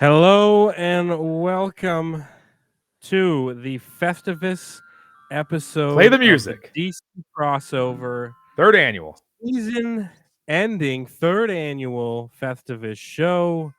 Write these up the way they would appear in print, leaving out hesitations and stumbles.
Hello and welcome to the Festivus Play episode the of the music. DC crossover Third annual. season ending third annual Festivus show.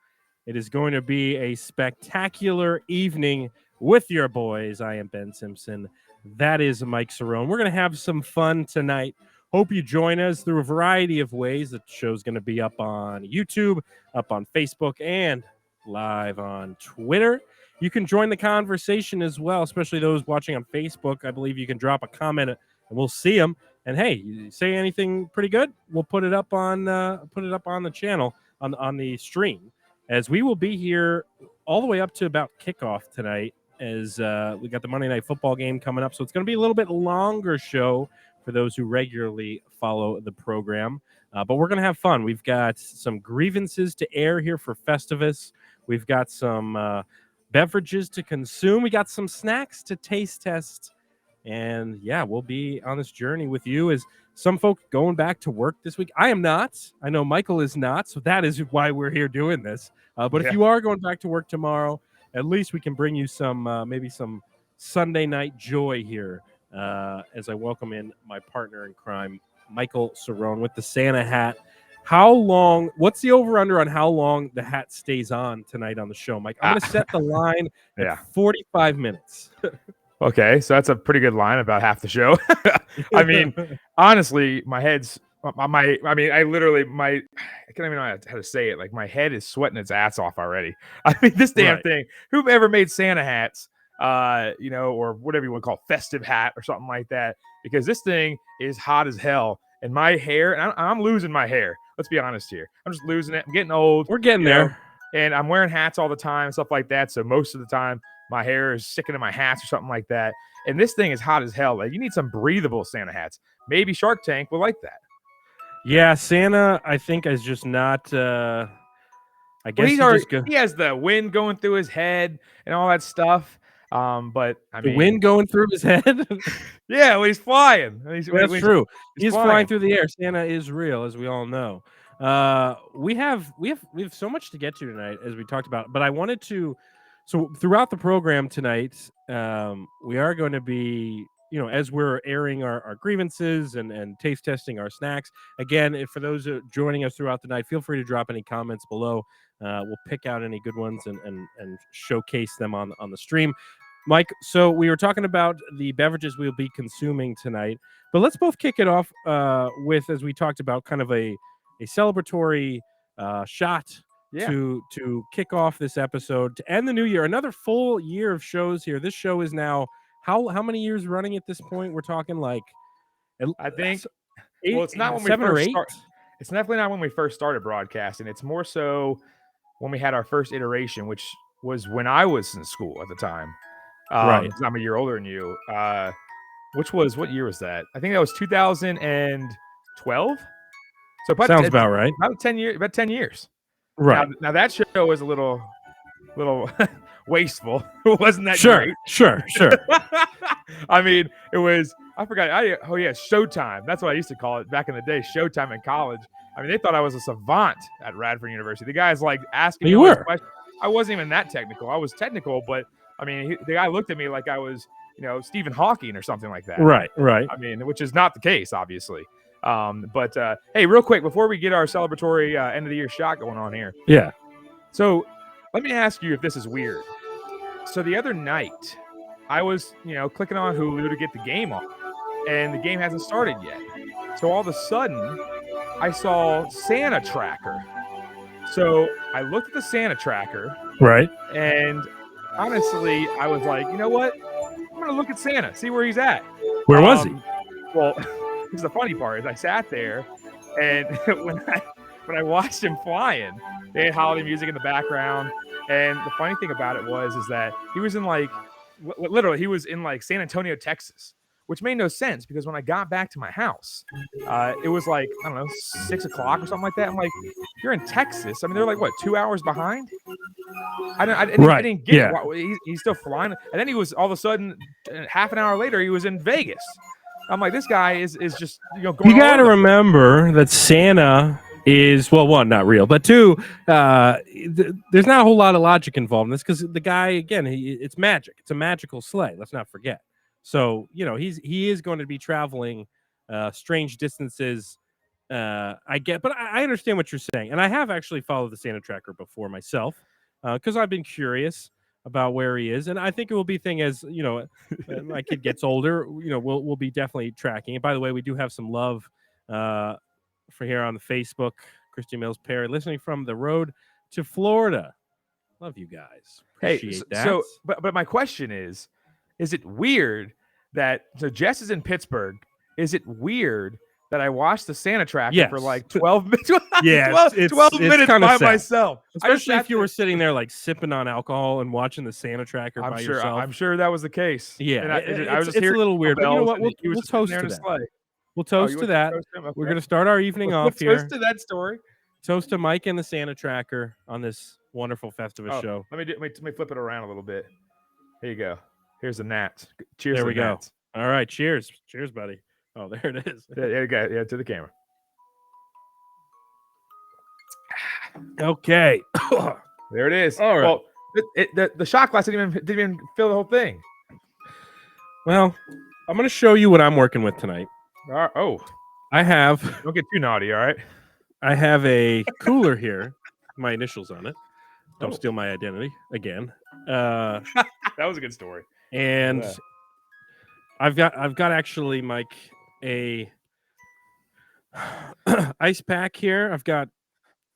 It is going to be a spectacular evening with your boys. I am Ben Simpson. That is Mike Cerrone. We're going to have some fun tonight. Hope you join us through a variety of ways. The show's going to be up on YouTube, up on Facebook, and live on Twitter. You can join the conversation as well, especially those watching on Facebook. I believe you can drop a comment and we'll see them. And hey, you say anything pretty good, we'll put it up on the channel on the stream, as we will be here all the way up to about kickoff tonight, as we got the Monday Night Football game coming up. So it's going to be a little bit longer show for those who regularly follow the program. But we're going to have fun. We've got some grievances to air here for Festivus. We've got some beverages to consume. We got some snacks to taste test. And yeah, we'll be on this journey with you as some folk going back to work this week. I am not. I know Michael is not. So that is why we're here doing this. But if you are going back to work tomorrow, at least we can bring you some maybe some Sunday night joy here as I welcome in my partner in crime, Michael Cerrone, with the Santa hat. How long? What's the over-under on how long the hat stays on tonight on the show, Mike? I'm going to set the line at 45 minutes. Okay, so that's a pretty good line about half the show. I mean, honestly, my head's I can't even know how to say it. Like, my head is sweating its ass off already. I mean, this damn thing. Whoever made Santa hats, or whatever you want to call it, festive hat or something like that, because this thing is hot as hell. And my hair, and I'm losing my hair. Let's be honest here. I'm just losing it. I'm getting old. We're getting there. And I'm wearing hats all the time and stuff like that. So most of the time, my hair is sticking to my hats or something like that. And this thing is hot as hell. Like, you need some breathable Santa hats. Maybe Shark Tank will like that. Yeah, Santa, I think, is just not. I guess he has the wind going through his head and all that stuff. But I mean, wind going through his head. Yeah, well, he's flying. That's true. He's flying through the air. Santa is real, as we all know. We have so much to get to tonight, as we talked about. But I wanted to. So throughout the program tonight, we are going to be, as we're airing our grievances and taste testing our snacks. Again, for those joining us throughout the night, feel free to drop any comments below. We'll pick out any good ones and showcase them on the stream. Mike, so we were talking about the beverages we'll be consuming tonight, but let's both kick it off with, as we talked about, kind of a celebratory shot. Yeah. To kick off this episode, to end the new year, another full year of shows here. This show is now how many years running at this point? We're talking like, I think, it's not when we first started. It's definitely not when we first started broadcasting. It's more so when we had our first iteration, which was when I was in school at the time. Right. I'm a year older than you. What year was that? I think that was 2012. So sounds about right. About 10 years. Right. Now that show was a little wasteful. Wasn't that great? Sure. I mean, it was, I forgot. Showtime. That's what I used to call it back in the day, Showtime in college. I mean, they thought I was a savant at Radford University. The guy's like asking me all these questions. I wasn't even that technical. I was technical, but I mean, the guy looked at me like I was, Stephen Hawking or something like that. Right. I mean, which is not the case, obviously. But hey, real quick, before we get our celebratory end of the year shot going on here. Yeah. So let me ask you if this is weird. So the other night, I was, clicking on Hulu to get the game on, and the game hasn't started yet. So all of a sudden, I saw Santa Tracker. So I looked at the Santa Tracker. Right. And honestly, I was like, you know what? I'm going to look at Santa, see where he's at. Where was he? Well, the funny part is I sat there, and when I watched him flying, they had holiday music in the background. And the funny thing about it is that he was in he was in San Antonio, Texas, which made no sense because when I got back to my house, it was 6 o'clock or something like that. I'm like, you're in Texas. I mean, they're 2 hours behind. I didn't get it. He's still flying. And then he was all of a sudden, half an hour later, he was in Vegas. I'm like, this guy is just going. You got to remember that Santa is, well, one, not real, but two, there's not a whole lot of logic involved in this because the guy, again, it's magic. It's a magical sleigh. Let's not forget. So he is going to be traveling strange distances. I get, but I understand what you're saying, and I have actually followed the Santa tracker before myself because I've been curious about where he is, and I think it will be thing as my kid gets older. We'll be definitely tracking it. By the way, we do have some love. For here on the Facebook, Christian Mills Perry, listening from the road to Florida. Love you guys. Appreciate that. So, but my question is it weird that Jess is in Pittsburgh? Is it weird that I watched the Santa tracker for like 12 minutes? Yeah, 12 minutes by myself. Especially if you were sitting there like sipping on alcohol and watching the Santa tracker by yourself. I'm sure that was the case. Yeah, I was just it's a little weird. But you know what? We'll toast to that. We'll toast to that. Okay. We're going to start our evening off here. Toast to that story. Toast to Mike and the Santa tracker on this wonderful Festivus show. Let me flip it around a little bit. Here you go. Here's the Nats. Cheers. There we go. Nats. All right. Cheers. Cheers, buddy. Oh, there it is. There you go. Yeah, to the camera. Okay. There it is. All right. Well, the shot glass didn't even fill the whole thing. Well, I'm going to show you what I'm working with tonight. I have. Don't get too naughty, all right? I have a cooler here, my initials on it. Don't steal my identity again. That was a good story. And I've got actually, Mike, a ice pack here. I've got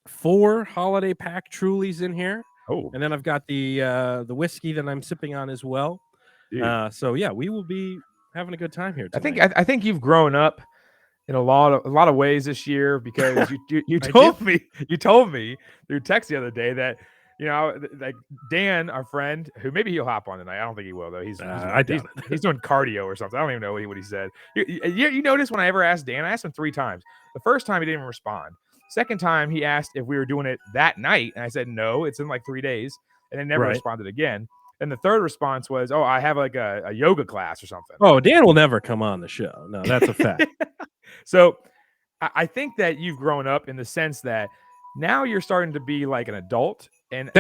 4 holiday pack Trulies in here. Oh, and then I've got the whiskey that I'm sipping on as well. So yeah, we will be having a good time here tonight. I think you've grown up in a lot of ways this year because you told me through text the other day that like Dan, our friend, who maybe he'll hop on tonight. I don't think he will though. He's doing cardio or something. I don't even know what he said. You notice when I ever asked Dan, I asked him 3 times. The first time he didn't even respond. Second time he asked if we were doing it that night, and I said no. It's in like 3 days, and then never responded again. And the third response was, "Oh, I have like a yoga class or something." Oh, Dan will never come on the show. No, that's a fact. So I think that you've grown up in the sense that now you're starting to be like an adult and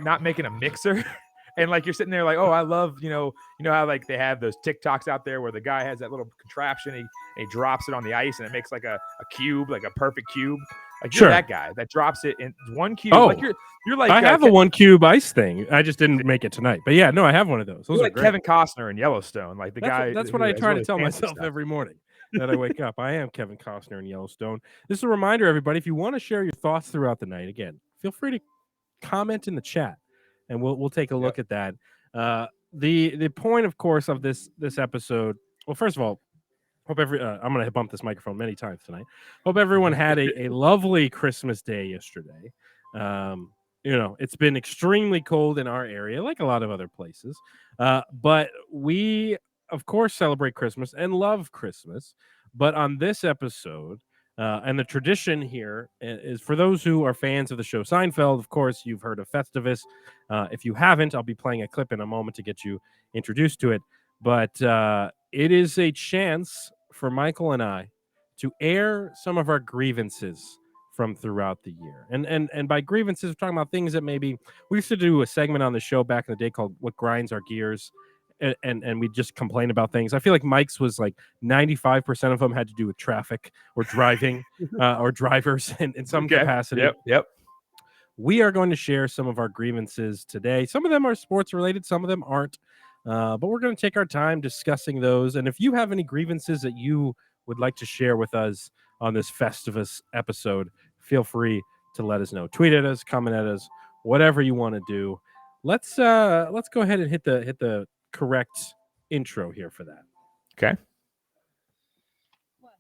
not making a mixer. And like you're sitting there like, oh, I love, you know how like they have those TikToks out there where the guy has that little contraption, he drops it on the ice and it makes like a cube, like a perfect cube. Like you're that guy that drops it in 1 cube. Oh, like you're like I have a 1 cube ice thing. I just didn't make it tonight. But yeah, no, I have one of those. Those are like great. Kevin Costner in Yellowstone, like the guy. That's what I try to tell myself every morning that I wake up. I am Kevin Costner in Yellowstone. This is a reminder, everybody, if you want to share your thoughts throughout the night, again, feel free to comment in the chat, and we'll take a look at that. The point, of course, of this episode. Well, first of all, hope I'm going to bump this microphone many times tonight. Hope everyone had a lovely Christmas day yesterday. It's been extremely cold in our area, like a lot of other places. But we, of course, celebrate Christmas and love Christmas. But on this episode, and the tradition here is for those who are fans of the show Seinfeld, of course, you've heard of Festivus. If you haven't, I'll be playing a clip in a moment to get you introduced to it. But it is a chance for Michael and I to air some of our grievances from throughout the year. And by grievances, we're talking about things that maybe we used to do a segment on the show back in the day called What Grinds Our Gears. And we just complain about things. I feel like Mike's was like 95% of them had to do with traffic or driving or drivers in some capacity. Yep. We are going to share some of our grievances today. Some of them are sports related, some of them aren't. But we're going to take our time discussing those. And if you have any grievances that you would like to share with us on this Festivus episode, feel free to let us know. Tweet at us, comment at us, whatever you want to do. Let's go ahead and hit the correct intro here for that. Okay. What?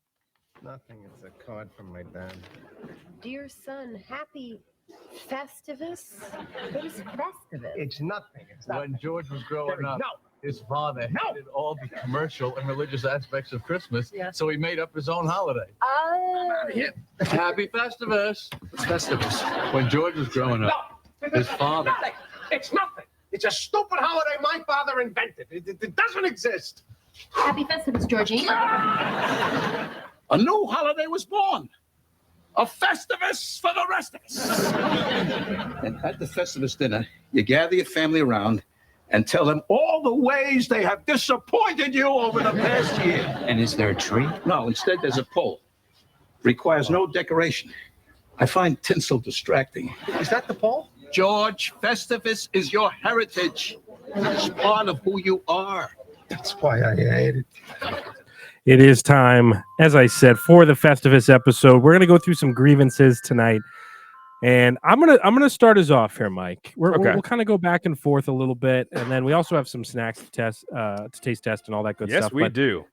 Nothing. It's a card from my dad. Dear son, happy Festivus? What is Festivus? It's nothing. It's nothing. When George was growing up, no. his father hated all the commercial and religious aspects of Christmas, so he made up his own holiday. Oh. Happy Festivus. It's Festivus. When George was growing up, his father... Nothing. It's nothing. It's a stupid holiday my father invented. It doesn't exist. Happy Festivus, Georgie. A new holiday was born. A Festivus for the rest of us. And at the Festivus dinner, you gather your family around and tell them all the ways they have disappointed you over the past year. And is there a tree? No, instead there's a pole. Requires no decoration. I find tinsel distracting. Is that the pole? George, Festivus is your heritage. It's part of who you are. That's why I hate it. It is time, as I said, for the Festivus episode. We're gonna go through some grievances tonight, and I'm gonna start us off here, Mike. We'll kind of go back and forth a little bit, and then we also have some snacks to test, to taste test, and all that good stuff. Yes, we do.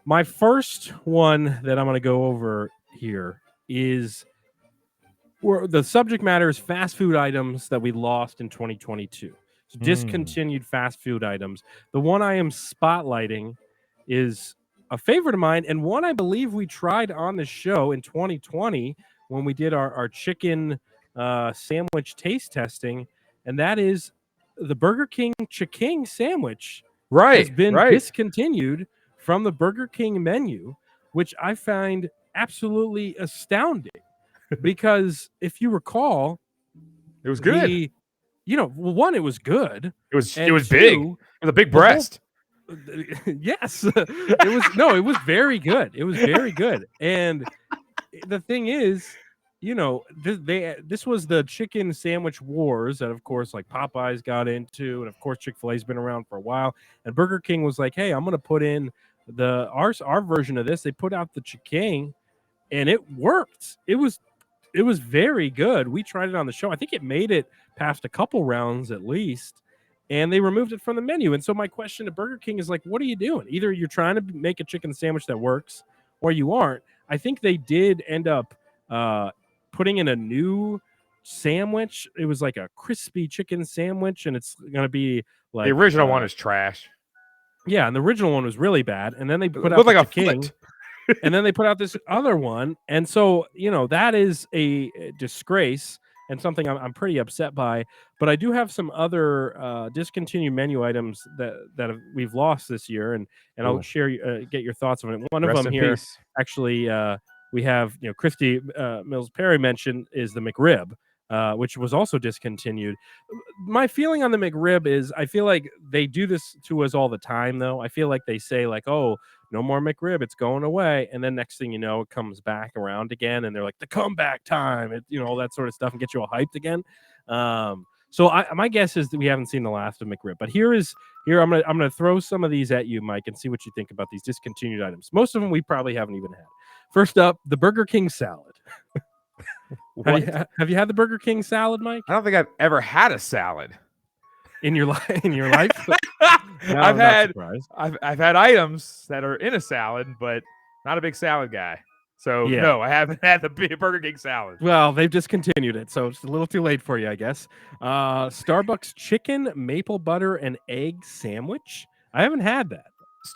My first one that I'm gonna go over here is where the subject matter is fast food items that we lost in 2022. So discontinued fast food items. The one I am spotlighting is a favorite of mine, and one I believe we tried on the show in 2020 when we did our chicken sandwich taste testing, and that is the Burger King Chicken sandwich has been discontinued from the Burger King menu, which I find absolutely astounding because if you recall, It was good. One, it was good. It was and big. two, It was a big breast. Yes, it was very good. It was very good. And the thing is, this was the chicken sandwich wars that, of course, like Popeyes got into, and of course Chick-fil-A's been around for a while. And Burger King was like, "Hey, I'm going to put in our version of this." They put out the chicken, and it worked. It was very good. We tried it on the show. I think it made it past a couple rounds at least. And they removed it from the menu. And so my question to Burger King is like, what are you doing? Either you're trying to make a chicken sandwich that works or you aren't. I think they did end up putting in a new sandwich. It was like a crispy chicken sandwich, and it's going to be like... The original one is trash. Yeah, and the original one was really bad. And then they put out looked like a chicken, foot. and then they put out this other one. And so, that is a disgrace and something I'm pretty upset by. But I do have some other discontinued menu items that we've lost this year, and I'll share get your thoughts on it. One of them here, actually, we have Christy Mills Perry mentioned is the McRib, which was also discontinued. My feeling on the McRib is I feel like they do this to us all the time, though. I feel like they say like, "Oh, no more McRib, it's going away," and then next thing you know, it comes back around again, and they're like, "The comeback time," all that sort of stuff, and get you all hyped again. So my guess is that we haven't seen the last of McRib. But here I'm gonna throw some of these at you, Mike, and see what you think about these discontinued items. Most of them we probably haven't even had. First up, the Burger King salad. Have you had the Burger King salad, Mike? I don't think I've ever had a salad in your life. No, I've had items that are in a salad, but not a big salad guy. So no, I haven't had the Burger King salad. Well, they've discontinued it, so it's a little too late for you, I guess. Starbucks chicken, maple butter, and egg sandwich. I haven't had that.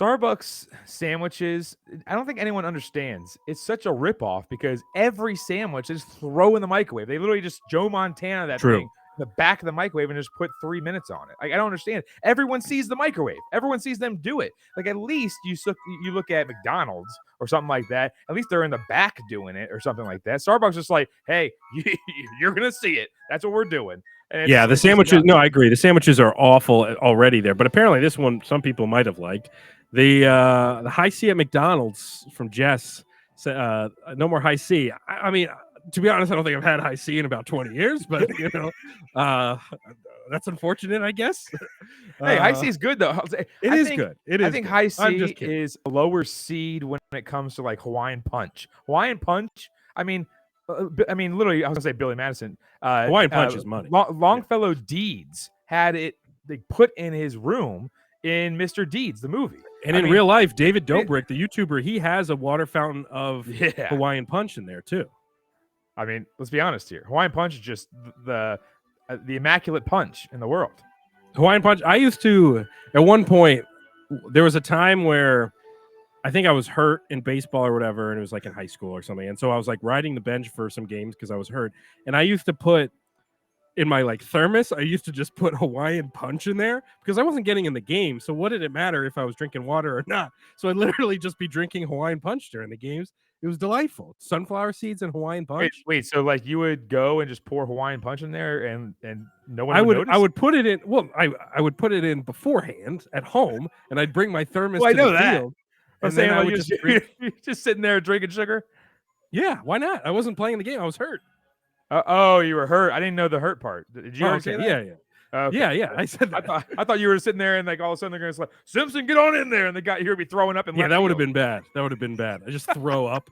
Starbucks sandwiches, I don't think anyone understands. It's such a ripoff because every sandwich they just throw in the microwave. They literally just Joe Montana that thing in the back of the microwave and just put 3 minutes on it. Like, I don't understand. Everyone sees the microwave. Everyone sees them do it. Like, at least you look at McDonald's or something like that. At least they're in the back doing it or something like that. Starbucks is like, hey, you're going to see it. That's what we're doing. Yeah, the sandwiches. No, I agree. The sandwiches are awful already there. But apparently this one, some people might have liked. The high C at McDonald's from Jess said, no more high C. I mean, to be honest, I don't think I've had high C in about 20 years, but that's unfortunate, I guess. Hey, high C is good though. It is good. I think high C is a lower seed when it comes to like Hawaiian Punch. Hawaiian Punch. I mean, literally, I was gonna say Billy Madison. Hawaiian Punch is money. Longfellow Deeds had it. They put in his room in Mr. Deeds, the movie. And in real life, David Dobrik, the YouTuber, he has a water fountain of Hawaiian Punch in there too. I mean, let's be honest here. Hawaiian Punch is just the immaculate punch in the world. Hawaiian Punch. I used to, at one point, there was a time where I think I was hurt in baseball or whatever, and it was like in high school or something. And so I was like riding the bench for some games because I was hurt. And I used to put, in my like thermos, I used to just put Hawaiian Punch in there because I wasn't getting in the game. So what did it matter if I was drinking water or not? So I'd literally just be drinking Hawaiian Punch during the games. It was delightful. Sunflower seeds and Hawaiian Punch. Wait. So like you would go and just pour Hawaiian Punch in there, and no one would notice? I would put it in. Well, I would put it in beforehand at home, and I'd bring my thermos Well, I to know the that. field. I'm And saying then I like would you're just just sitting there drinking sugar. Yeah, why not? I wasn't playing the game. I was hurt. Oh, you were hurt. I didn't know the hurt part. Did you already say that? Yeah. Okay. Yeah. I said that. I thought you were sitting there and like all of a sudden they're gonna say, Simpson, get on in there, and the guy here would be throwing up and Yeah, that would have been bad. That would have been bad. I just throw up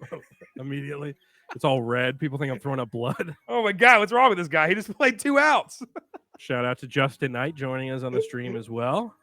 immediately. It's all red. People think I'm throwing up blood. Oh my God, what's wrong with this guy? He just played 2 outs. Shout out to Justin Knight joining us on the stream as well.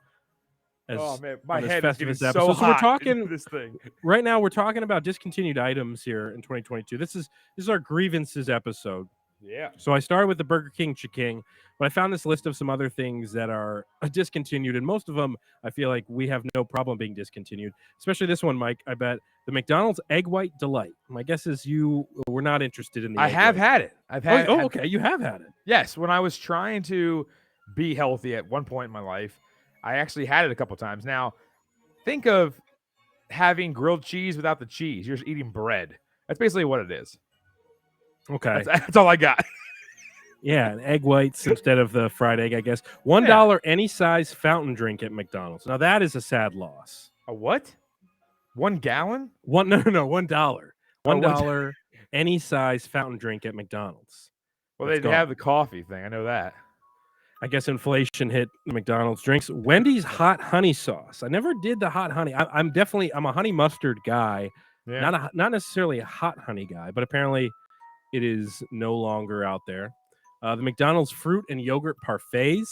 Oh man, my on this head is getting Festivus so episode. So we're hot talking into this thing. right now. We're talking about discontinued items here in 2022. This is our grievances episode. Yeah. So I started with the Burger King Chiking, but I found this list of some other things that are discontinued, and most of them I feel like we have no problem being discontinued. Especially this one, Mike. I bet the McDonald's Egg White Delight. My guess is you were not interested in the. I have had it. I've had. Oh, okay. You have had it. Yes, when I was trying to be healthy at one point in my life, I actually had it a couple times. Now, think of having grilled cheese without the cheese. You're just eating bread. That's basically what it is. Okay. That's all I got. Yeah, and egg whites instead of the fried egg, I guess. $1 any size fountain drink at McDonald's. Now that is a sad loss. A what? 1 gallon? No, $1. $1 any size fountain drink at McDonald's. Well, they have the coffee thing. I know that. I guess inflation hit McDonald's drinks. Wendy's hot honey sauce. I never did the hot honey. I'm a honey mustard guy. Yeah. Not necessarily a hot honey guy, but apparently it is no longer out there. The McDonald's fruit and yogurt parfaits.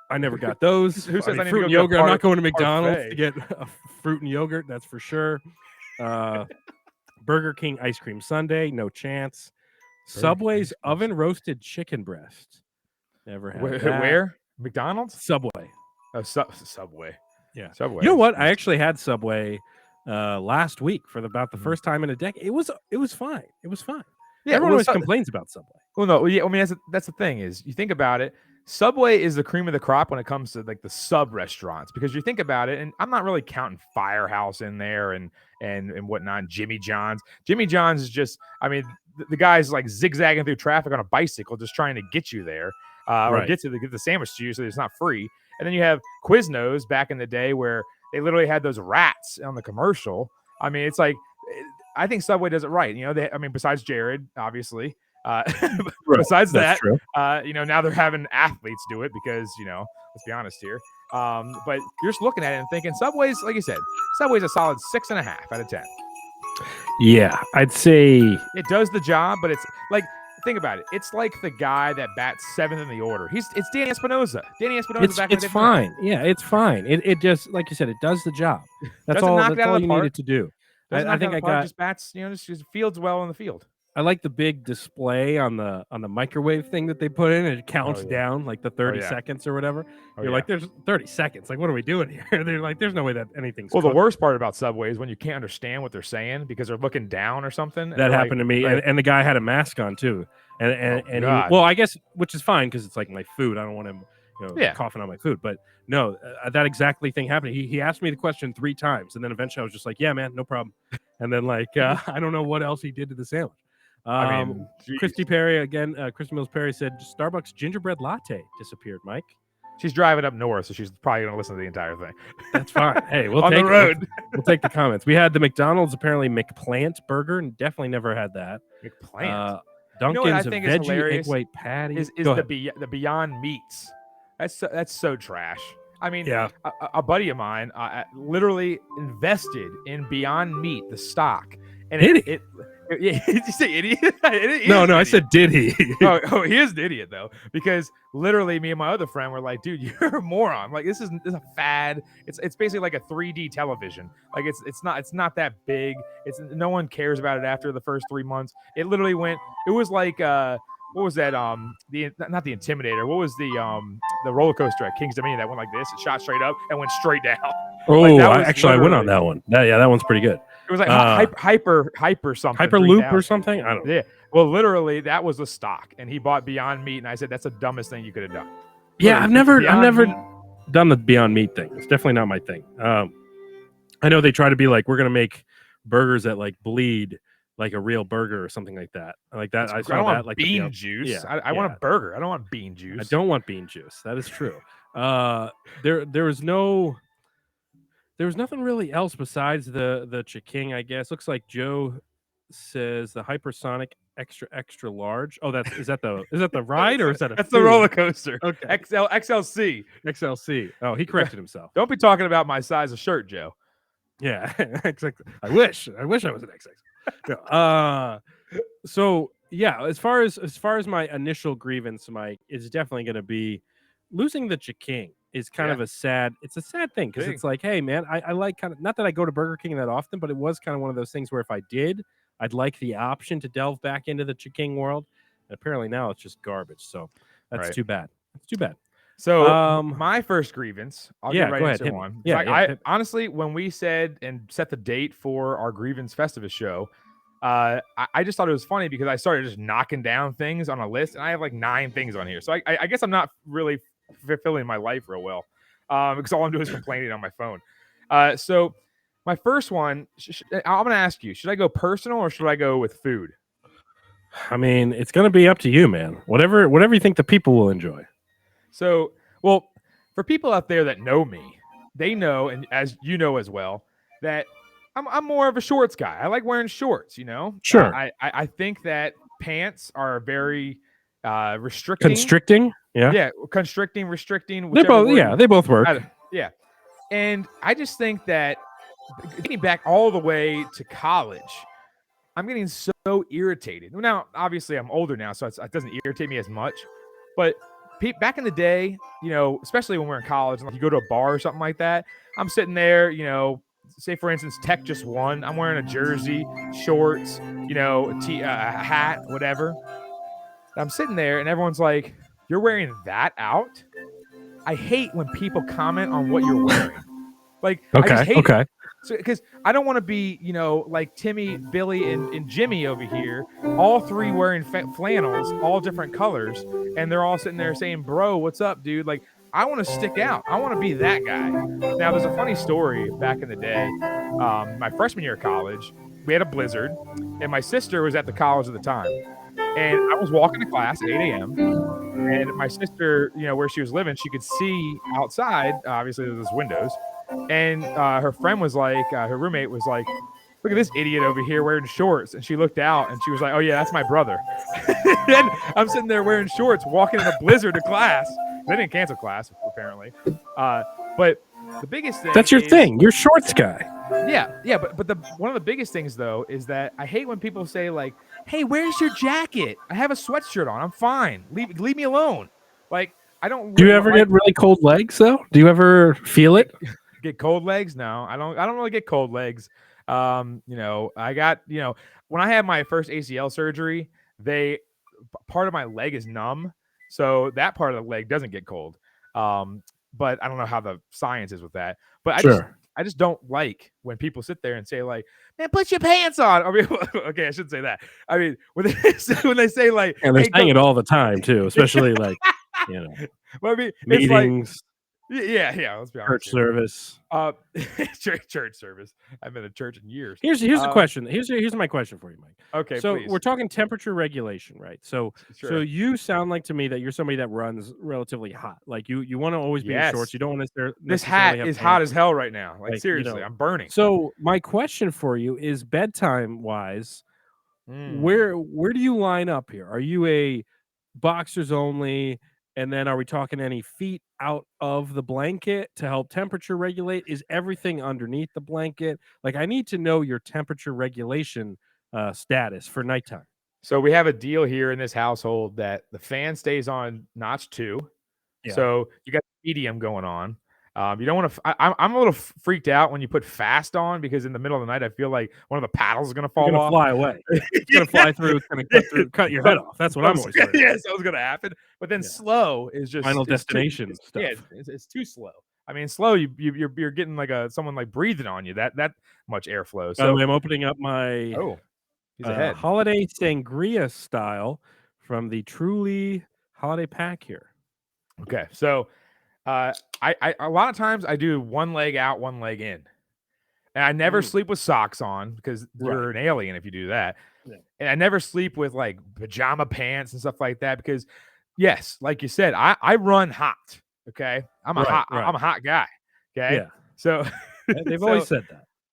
I never got those. Who says I need fruit to and go yogurt? I'm not going to McDonald's parfait. to get a fruit and yogurt. That's for sure. Burger King ice cream sundae. No chance. Subway's oven roasted chicken breast. Never had that. Where? McDonald's? Subway. Oh, Subway. Yeah. Subway. You know what? I actually had Subway last week for about the first time in a decade. It was fine. It was fine. Yeah, everyone always complains about Subway. Well, no, yeah, I mean that's the thing is you think about it. Subway is the cream of the crop when it comes to like the sub restaurants because you think about it, and I'm not really counting Firehouse in there and whatnot. Jimmy John's is just, I mean, the guy's like zigzagging through traffic on a bicycle just trying to get you there, or get the sandwich to you so it's not free. And then you have Quiznos back in the day where they literally had those rats on the commercial. I mean, it's like I think Subway does it right. You know, besides Jared, obviously. Besides that, now they're having athletes do it because, let's be honest here. But you're just looking at it and thinking Subway's, like you said, Subway's a solid 6.5 out of 10. Yeah, I'd say it does the job, but it's like, think about it. It's like the guy that bats 7th in the order. It's Danny Espinosa. It's fine. Yeah, it's fine. It just, like you said, it does the job. That's all you needed to do. I think I got just bats, just fields well in the field. I like the big display on the microwave thing that they put in. It counts down like the 30 seconds or whatever. You're like, there's 30 seconds. Like, what are we doing here? They're like, there's no way that anything's Well, the worst part about Subway is when you can't understand what they're saying because they're looking down or something. That happened to me. Right. And the guy had a mask on too. And I guess, which is fine because it's like my food. I don't want him coughing on my food. But no, that exactly thing happened. He asked me the question 3 times. And then eventually I was just like, yeah, man, no problem. And then I don't know what else he did to the sandwich. Christy Perry again. Christy Mills Perry said Starbucks gingerbread latte disappeared. Mike, she's driving up north, so she's probably going to listen to the entire thing. That's fine. Hey, we'll on take the road. We'll take the comments. We had the McDonald's apparently McPlant burger, and definitely never had that. McPlant. Dunkin's veggie egg white patty is the Beyond Meats. That's so trash. I mean, a buddy of mine literally invested in Beyond Meat, the stock, and did you say idiot? No, I said did he? oh, he is an idiot though, because literally me and my other friend were like, dude, you're a moron. Like this is a fad. It's basically like a 3D television. Like it's not that big. No one cares about it after the first 3 months. It literally went. It was like what was that? Not the Intimidator. What was the roller coaster at King's Dominion that went like this? It shot straight up and went straight down. Oh, I went on that one. That one's pretty good. It was like hyper something. Hyperloop or something. I don't know. Yeah, Well, literally, that was the stock, and he bought Beyond Meat, and I said that's the dumbest thing you could have done. Yeah, Literally, I've never Meat, done the Beyond Meat thing. It's definitely not my thing. I know they try to be like, we're gonna make burgers that like bleed like a real burger or something like that. Like that, I I saw don't that want like bean juice. Yeah, I want a burger. I don't want bean juice. I don't want bean juice. That is true. There was no. There was nothing really else besides the Chiking, I guess. Looks like Joe says the hypersonic extra large. Oh, is that the ride or is that that's the roller coaster? Okay. XLC. XLC. Oh, he corrected himself. Don't be talking about my size of shirt, Joe. Yeah, exactly. I wish I was an XX. So yeah, as far as my initial grievance, Mike, is definitely going to be losing the Chiking. Is kind of a sad thing because it's like, hey man, I like kind of, not that I go to Burger King that often, but it was kind of one of those things where if I did, I'd like the option to delve back into the Chiking world. And apparently now it's just garbage. So that's too bad. It's too bad. So my first grievance, I'll get right into one. Yeah, I honestly, when we said and set the date for our grievance Festivus show, I just thought it was funny because I started just knocking down things on a list, and I have like 9 things on here. So I guess I'm not really fulfilling my life real well, because all I'm doing is complaining on my phone. So my first one, I'm going to ask you: should I go personal or should I go with food? I mean, it's going to be up to you, man. Whatever you think the people will enjoy. So, well, for people out there that know me, they know, and as you know as well, that I'm more of a shorts guy. I like wearing shorts. Sure. I think that pants are very restricting. Constricting. Yeah, constricting, restricting. They both work. Yeah, and I just think that getting back all the way to college, I'm getting so irritated. Now, obviously, I'm older now, so it doesn't irritate me as much. But back in the day, especially when we're in college, and like you go to a bar or something like that, I'm sitting there, say for instance, Tech just won. I'm wearing a jersey, shorts, a hat, whatever. I'm sitting there, and everyone's like, "You're wearing that out?" I hate when people comment on what you're wearing. Like, I just hate it. So, because I don't want to be, like Timmy, Billy, and Jimmy over here, all 3 wearing flannels, all different colors, and they're all sitting there saying, "Bro, what's up, dude?" Like, I want to stick out. I want to be that guy. Now, there's a funny story back in the day. My freshman year of college, we had a blizzard, and my sister was at the college at the time. And I was walking to class at 8 a.m. And my sister, where she was living, she could see outside. Obviously, there was windows. And her friend was like, her roommate was like, "Look at this idiot over here wearing shorts." And she looked out and she was like, "Oh, yeah, that's my brother." And I'm sitting there wearing shorts, walking in a blizzard to class. They didn't cancel class, apparently. But the biggest thing. That's your thing. You're shorts guy. Yeah. But one of the biggest things, though, is that I hate when people say, like, "Hey, where's your jacket? I have a sweatshirt on. I'm fine. Leave me alone." Like, I don't. Do you ever get really cold legs, though? Do you ever feel it? Get cold legs? No, I don't really get cold legs. I got, when I had my first ACL surgery, part of my leg is numb. So that part of the leg doesn't get cold. But I don't know how the science is with that. But I just don't like when people sit there and say, like, "Man, put your pants on." I mean, okay, I shouldn't say that. I mean, when they say like, and they're saying it all the time too, especially like, well, I mean, meetings. It's like, yeah. Let's be honest. Church service. Church service. I haven't been to church in years. Here's the question. Here's my question for you, Mike. Okay. So please. we're talking temperature regulation, right? So you sound like to me that you're somebody that runs relatively hot. Like you want to always be in shorts. You don't want to. This hat is hot as hell right now. Like seriously, I'm burning. So my question for you is bedtime wise, where do you line up here? Are you a boxers only? And then are we talking any feet out of the blanket to help temperature regulate? Is everything underneath the blanket? Like, I need to know your temperature regulation status for nighttime. So we have a deal here in this household that the fan stays on notch 2. Yeah. So you got medium going on. You don't want to. I'm a little freaked out when you put fast on because in the middle of the night I feel like one of the paddles is going to fall off. Fly away. It's going to fly through. It's going to cut your head off. That's what I'm always worried about. Yes, that was going to happen. But then slow is just Final Destination stuff. Yeah, it's too slow. I mean, slow. You're getting like someone like breathing on you. That much airflow. So I'm opening up my He's ahead. Holiday sangria style from the Truly holiday pack here. Okay, so I a lot of times I do one leg out, one leg in, and I never sleep with socks on because you're an alien if you do that. Yeah. And I never sleep with like pajama pants and stuff like that because, yes, like you said, I run hot. Okay, I'm a hot guy. Okay, Yeah. so They've always said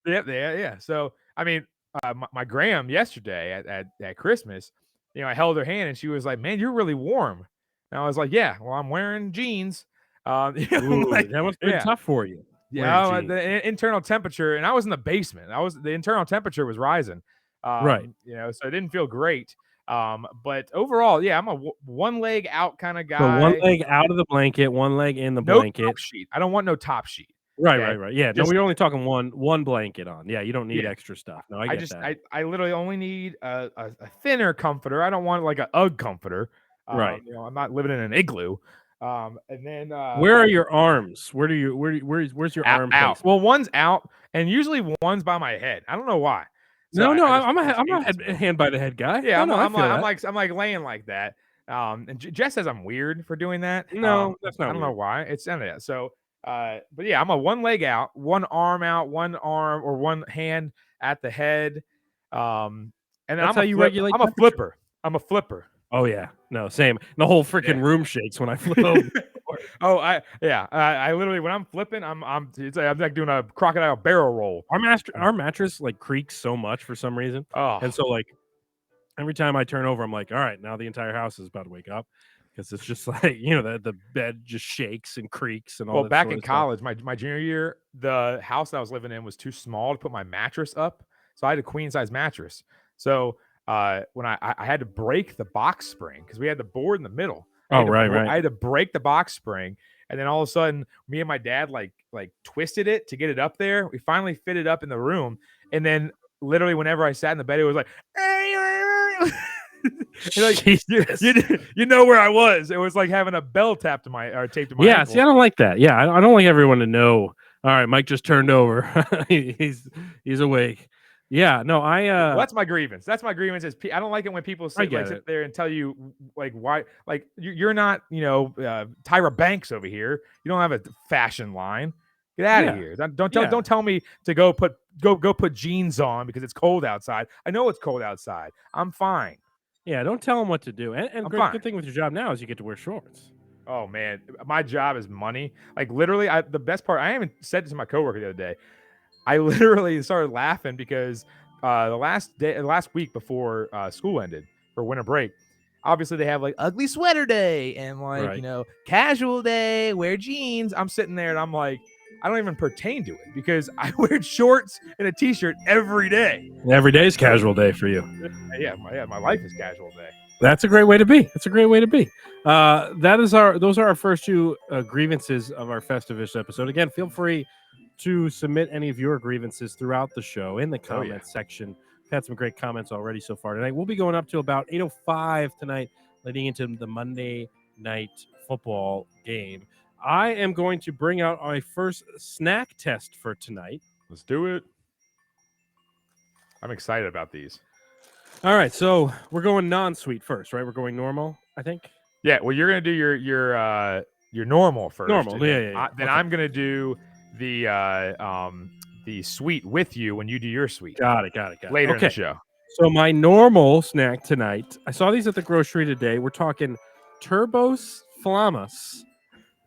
that. Yeah. So I mean, my Graham yesterday at Christmas, I held her hand and she was like, "Man, you're really warm." And I was like, "Yeah, well, I'm wearing jeans." Ooh, like, that must be tough for you. Yeah, the internal temperature, and I was in the basement. The internal temperature was rising. Right. So it didn't feel great. But overall, yeah, I'm a one leg out kind of guy. So one leg out of the blanket, one leg in the no blanket. Top sheet. I don't want no top sheet. Right, okay? right. Yeah, no, we're only talking one blanket on. Yeah, you don't need extra stuff. No, I get that. I literally only need a thinner comforter. I don't want like a UGG comforter. Right. I'm not living in an igloo. And then where are your arms? Where's your arm out? placement? Well, one's out, and usually one's by my head. I don't know why. So I'm a hand by the head guy. Yeah, I'm like laying like that. And Jess says I'm weird for doing that. No, that's not. I don't know why. It's none of that. So, but yeah, I'm a one leg out, one arm out, one arm or one hand at the head. And then that's how you regulate. I'm a flipper. I'm a flipper. Oh yeah, no, same. The whole freaking room shakes when I flip over. I literally when I'm flipping, I'm like doing a crocodile barrel roll. Our mattress like creaks so much for some reason, and so like every time I turn over, I'm like, all right, now the entire house is about to wake up because it's just like the bed just shakes and creaks and all. Well, back in college, my junior year, the house that I was living in was too small to put my mattress up, so I had a queen size mattress. So when I had to break the box spring because we had the board in the middle. I had to break the box spring, and then all of a sudden, me and my dad like twisted it to get it up there. We finally fit it up in the room, and then literally whenever I sat in the bed, it was like, like you know where I was. It was like having a bell taped to my ankle. Yeah, see, I don't like that. Yeah, I don't like everyone to know. All right, Mike just turned over. he's awake. Yeah, no, well, that's my grievance. That's my grievance. Is I don't like it when people sit there and tell you like why, like you're not, Tyra Banks over here. You don't have a fashion line. Get out of here. Don't tell me to go put jeans on because it's cold outside. I know it's cold outside. I'm fine. Yeah, don't tell them what to do. And good thing with your job now is you get to wear shorts. Oh man, my job is money. Like literally, the best part. I even said this to my coworker the other day. I literally started laughing because the last week before school ended for winter break, obviously they have like ugly sweater day and like casual day, wear jeans. I'm sitting there and I'm like, I don't even pertain to it because I wear shorts and a t-shirt every day. Every day is casual day for you. Yeah, my life is casual day. That's a great way to be. That's a great way to be. Those are our first two grievances of our Festivus episode. Again, feel free to submit any of your grievances throughout the show in the comments section. We've had some great comments already so far tonight. We'll be going up to about 8:05 tonight, leading into the Monday night football game. I am going to bring out my first snack test for tonight. Let's do it. I'm excited about these. All right, so we're going non-sweet first, right? We're going normal, I think. Yeah, well, you're gonna do your normal first. Normal, yeah. Then I'm gonna do the sweet with you when you do your sweet. Got it. Later in the show. So my normal snack tonight, I saw these at the grocery today. We're talking Turbos Flamas.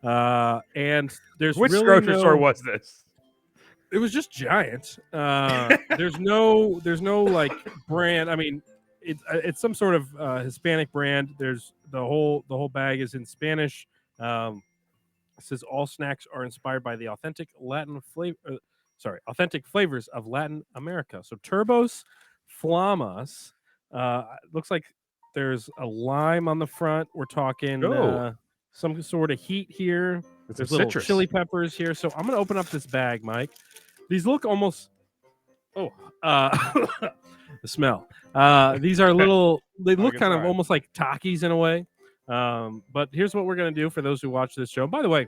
And there's which really grocery store was this? It was just Giant. There's no like brand. I mean, it's some sort of Hispanic brand. There's the whole bag is in Spanish. It says all snacks are inspired by the authentic flavors of Latin America. So Turbos Flamas. Looks like there's a lime on the front. We're talking some sort of heat here. There's little chili peppers here. So I'm gonna open up this bag, Mike. These look almost. The smell. These are little. They look kind of almost like Takis in a way. But here's what we're going to do for those who watch this show. By the way,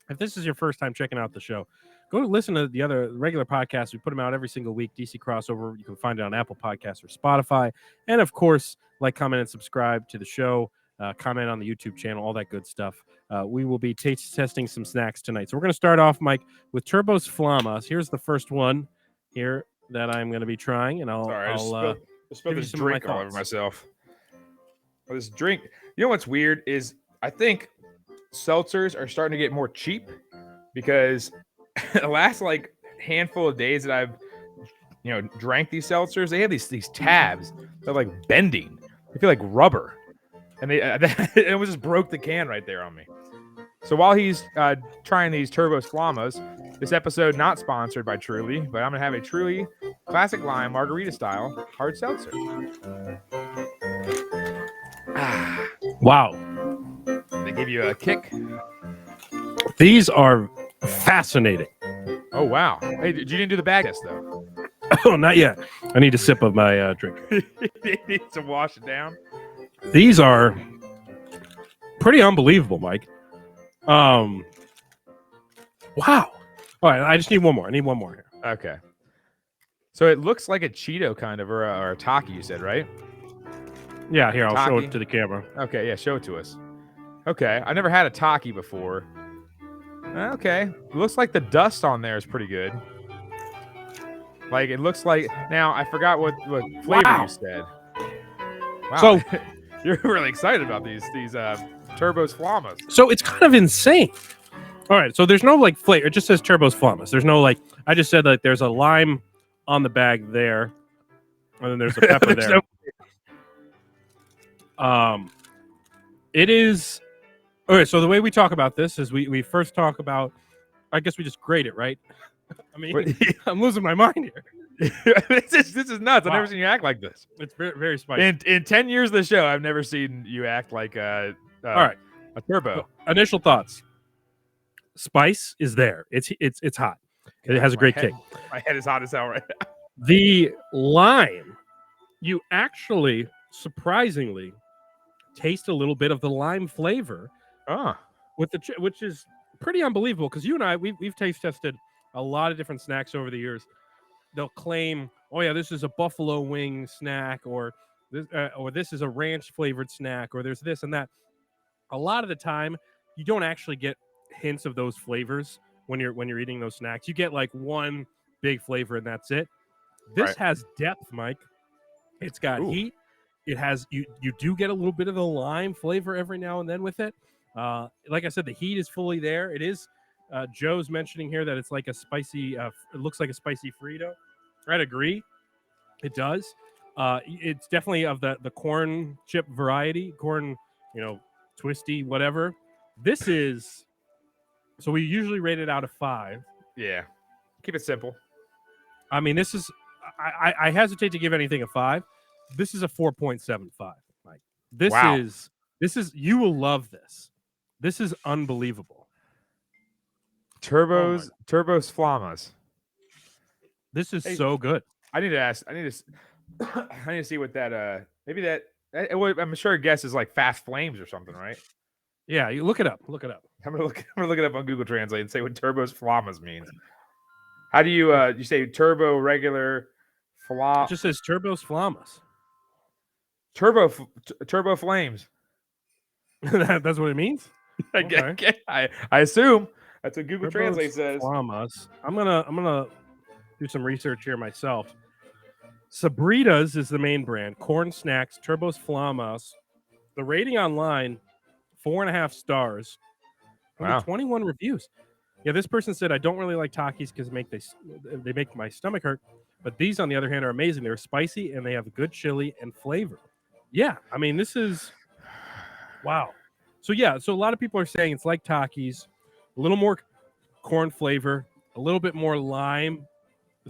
if this is your first time checking out the show, go listen to the other regular podcasts. We put them out every single week. DC Crossover. You can find it on Apple Podcasts or Spotify. And of course, like, comment, and subscribe to the show. Comment on the YouTube channel, all that good stuff. We will be testing some snacks tonight. So we're going to start off, Mike, with Turbo's Flamas. Here's the first one here that I'm going to be trying, and Sorry, I I'll spilled give you this some of my drink all over thoughts. myself. Well, this drink, you know what's weird is I think seltzers are starting to get more cheap because the last like handful of days that I've drank these seltzers, they have these tabs. They're like bending. They feel like rubber, and it was just broke the can right there on me. So while he's trying these Turbo's Flamas, this episode not sponsored by Truly, but I'm gonna have a Truly classic lime margarita style hard seltzer. Wow. They give you a kick. These are fascinating. Oh wow! Hey, you didn't do the bag test though. Oh, not yet. I need a sip of my drink. You need to wash it down. These are pretty unbelievable, Mike. Wow. All right, I just need one more. I need one more here. Okay. So it looks like a Cheeto kind of, or a Taki, you said, right? Yeah, here, I'll show Taki? it to the camera. Okay, yeah, show it to us. Okay, I never had a Taki before. Okay, looks like the dust on there is pretty good. Like, it looks like... Now, I forgot what flavor Wow. you said. Wow. So, you're really excited about these Turbo's Flamas. so it's kind of insane. All right, so there's no, like, flavor. It just says Turbo's Flamas. There's no, like... I just said, like, there's a lime on the bag there. And then there's a pepper there. It is... All right, so the way we talk about this is we first talk about... I guess we just grade it, right? I mean, I'm losing my mind here. This is nuts. Wow. I've never seen you act like this. It's very, very spicy. In 10 years of the show, I've never seen you act like All right, a turbo. initial thoughts. Spice is there. It's hot. It has a great kick. My head is hot as hell right now. The lime, you actually surprisingly taste a little bit of the lime flavor with the which is pretty unbelievable because you and I we've taste tested a lot of different snacks over the years. They'll claim, "Oh yeah, this is a buffalo wing snack," or this is a ranch flavored snack, or there's this and that. A lot of the time, you don't actually get hints of those flavors when you're eating those snacks. You get like one big flavor and that's it. This has depth, Mike. It's got heat. It has you do get a little bit of the lime flavor every now and then with it. Like I said, the heat is fully there. It is. Joe's mentioning here that it's like a spicy. It looks like a spicy Frito. I'd agree. It does. It's definitely of the corn chip variety. Corn, twisty, whatever. This is. So we usually rate it out of 5. Yeah. Keep it simple. I mean, this is. I hesitate to give anything a 5. This is a 4.75. Mike. This is. You will love this. This is unbelievable. Turbo's Flamas. This is so good. I need to see what that maybe that I'm sure a guess is like fast flames or something, right? Yeah, you look it up. Look it up. I'm gonna look it up on Google Translate and say what Turbo's Flamas means. How do you say turbo, regular, flam? It just says Turbo's Flamas. Turbo flames. That's what it means. I assume that's what Google Turbo's Translate says. Flamas. I'm gonna do some research here myself. Sabritas is the main brand. Corn snacks. Turbo's Flamas. The rating online, 4.5 stars. Wow. 21 reviews. Yeah, this person said, I don't really like Takis because they make my stomach hurt. But these, on the other hand, are amazing. They're spicy and they have good chili and flavor. Yeah, I mean, this is wow. So a lot of people are saying it's like Takis, a little more corn flavor, a little bit more lime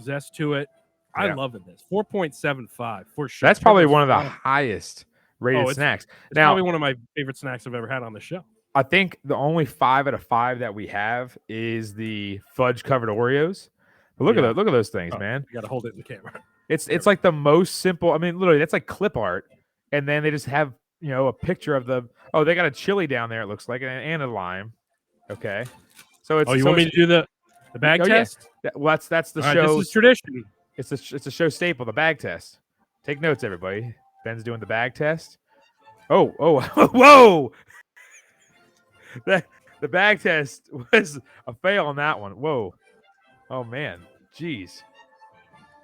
zest to it. I love it. This 4.75 for sure. That's probably one of the highest rated snacks. It's probably one of my favorite snacks I've ever had on the show. I think the only 5 out of 5 that we have is the fudge covered Oreos. But look at those things, man. You got to hold it in the camera. It's like the most simple. I mean, literally, that's like clip art, and then they just have a picture of the. Oh, they got a chili down there. It looks like and a lime. Okay, so it's. Oh, you want me to do the? The bag Oh, test. Yeah. Well, that's the All right, show. this is tradition. It's a show staple. The bag test. Take notes, everybody. Ben's doing the bag test. Oh, whoa! The bag test was a fail on that one. Whoa. Oh man. Jeez.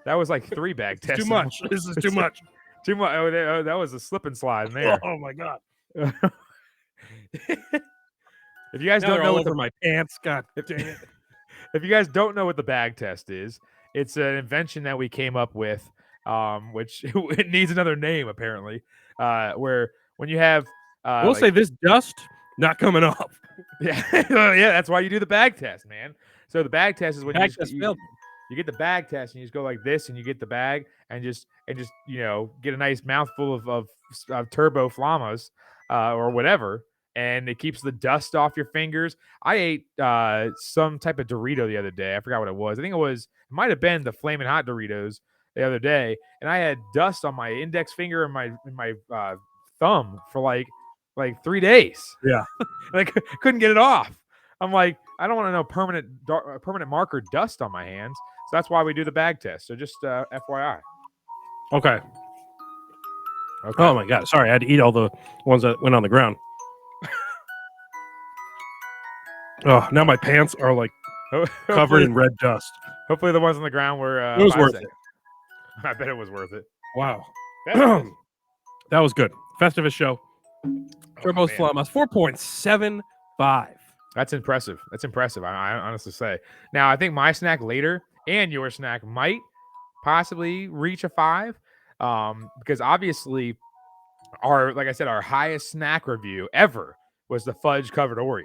That was like 3 bag It's tests. too much. This is too much. Too much. Oh, that was a slip and slide in there. Oh my god! If you guys Now don't they're know all what over my pants. God dang it! if you guys don't know what the bag test is, it's an invention that we came up with, which it needs another name apparently. Where when you have, I will say this dust not coming off. yeah, yeah, that's why you do the bag test, man. So the bag test is when Bag test failed. you get the bag test and you just go like this and you get the bag and just get a nice mouthful of turbo flamas or whatever, and it keeps the dust off your fingers. I ate some type of Dorito the other day. I forgot what it was. I think it might have been the Flamin' Hot Doritos the other day, and I had dust on my index finger and my thumb for like 3 days. Yeah. Like couldn't get it off. I'm like, I don't want to know permanent marker dust on my hands. So that's why we do the bag test. So just FYI. Okay. Oh my god! Sorry, I had to eat all the ones that went on the ground. Oh, now my pants are like covered in red dust. Hopefully the ones on the ground were. It was worth it. I bet it was worth it. Wow. That was good. Festivus show. Turbo's Flamas 4.75. That's impressive. I honestly say. Now I think my snack later and your snack might possibly reach a 5, because obviously like I said, our highest snack review ever was the fudge covered Oreos.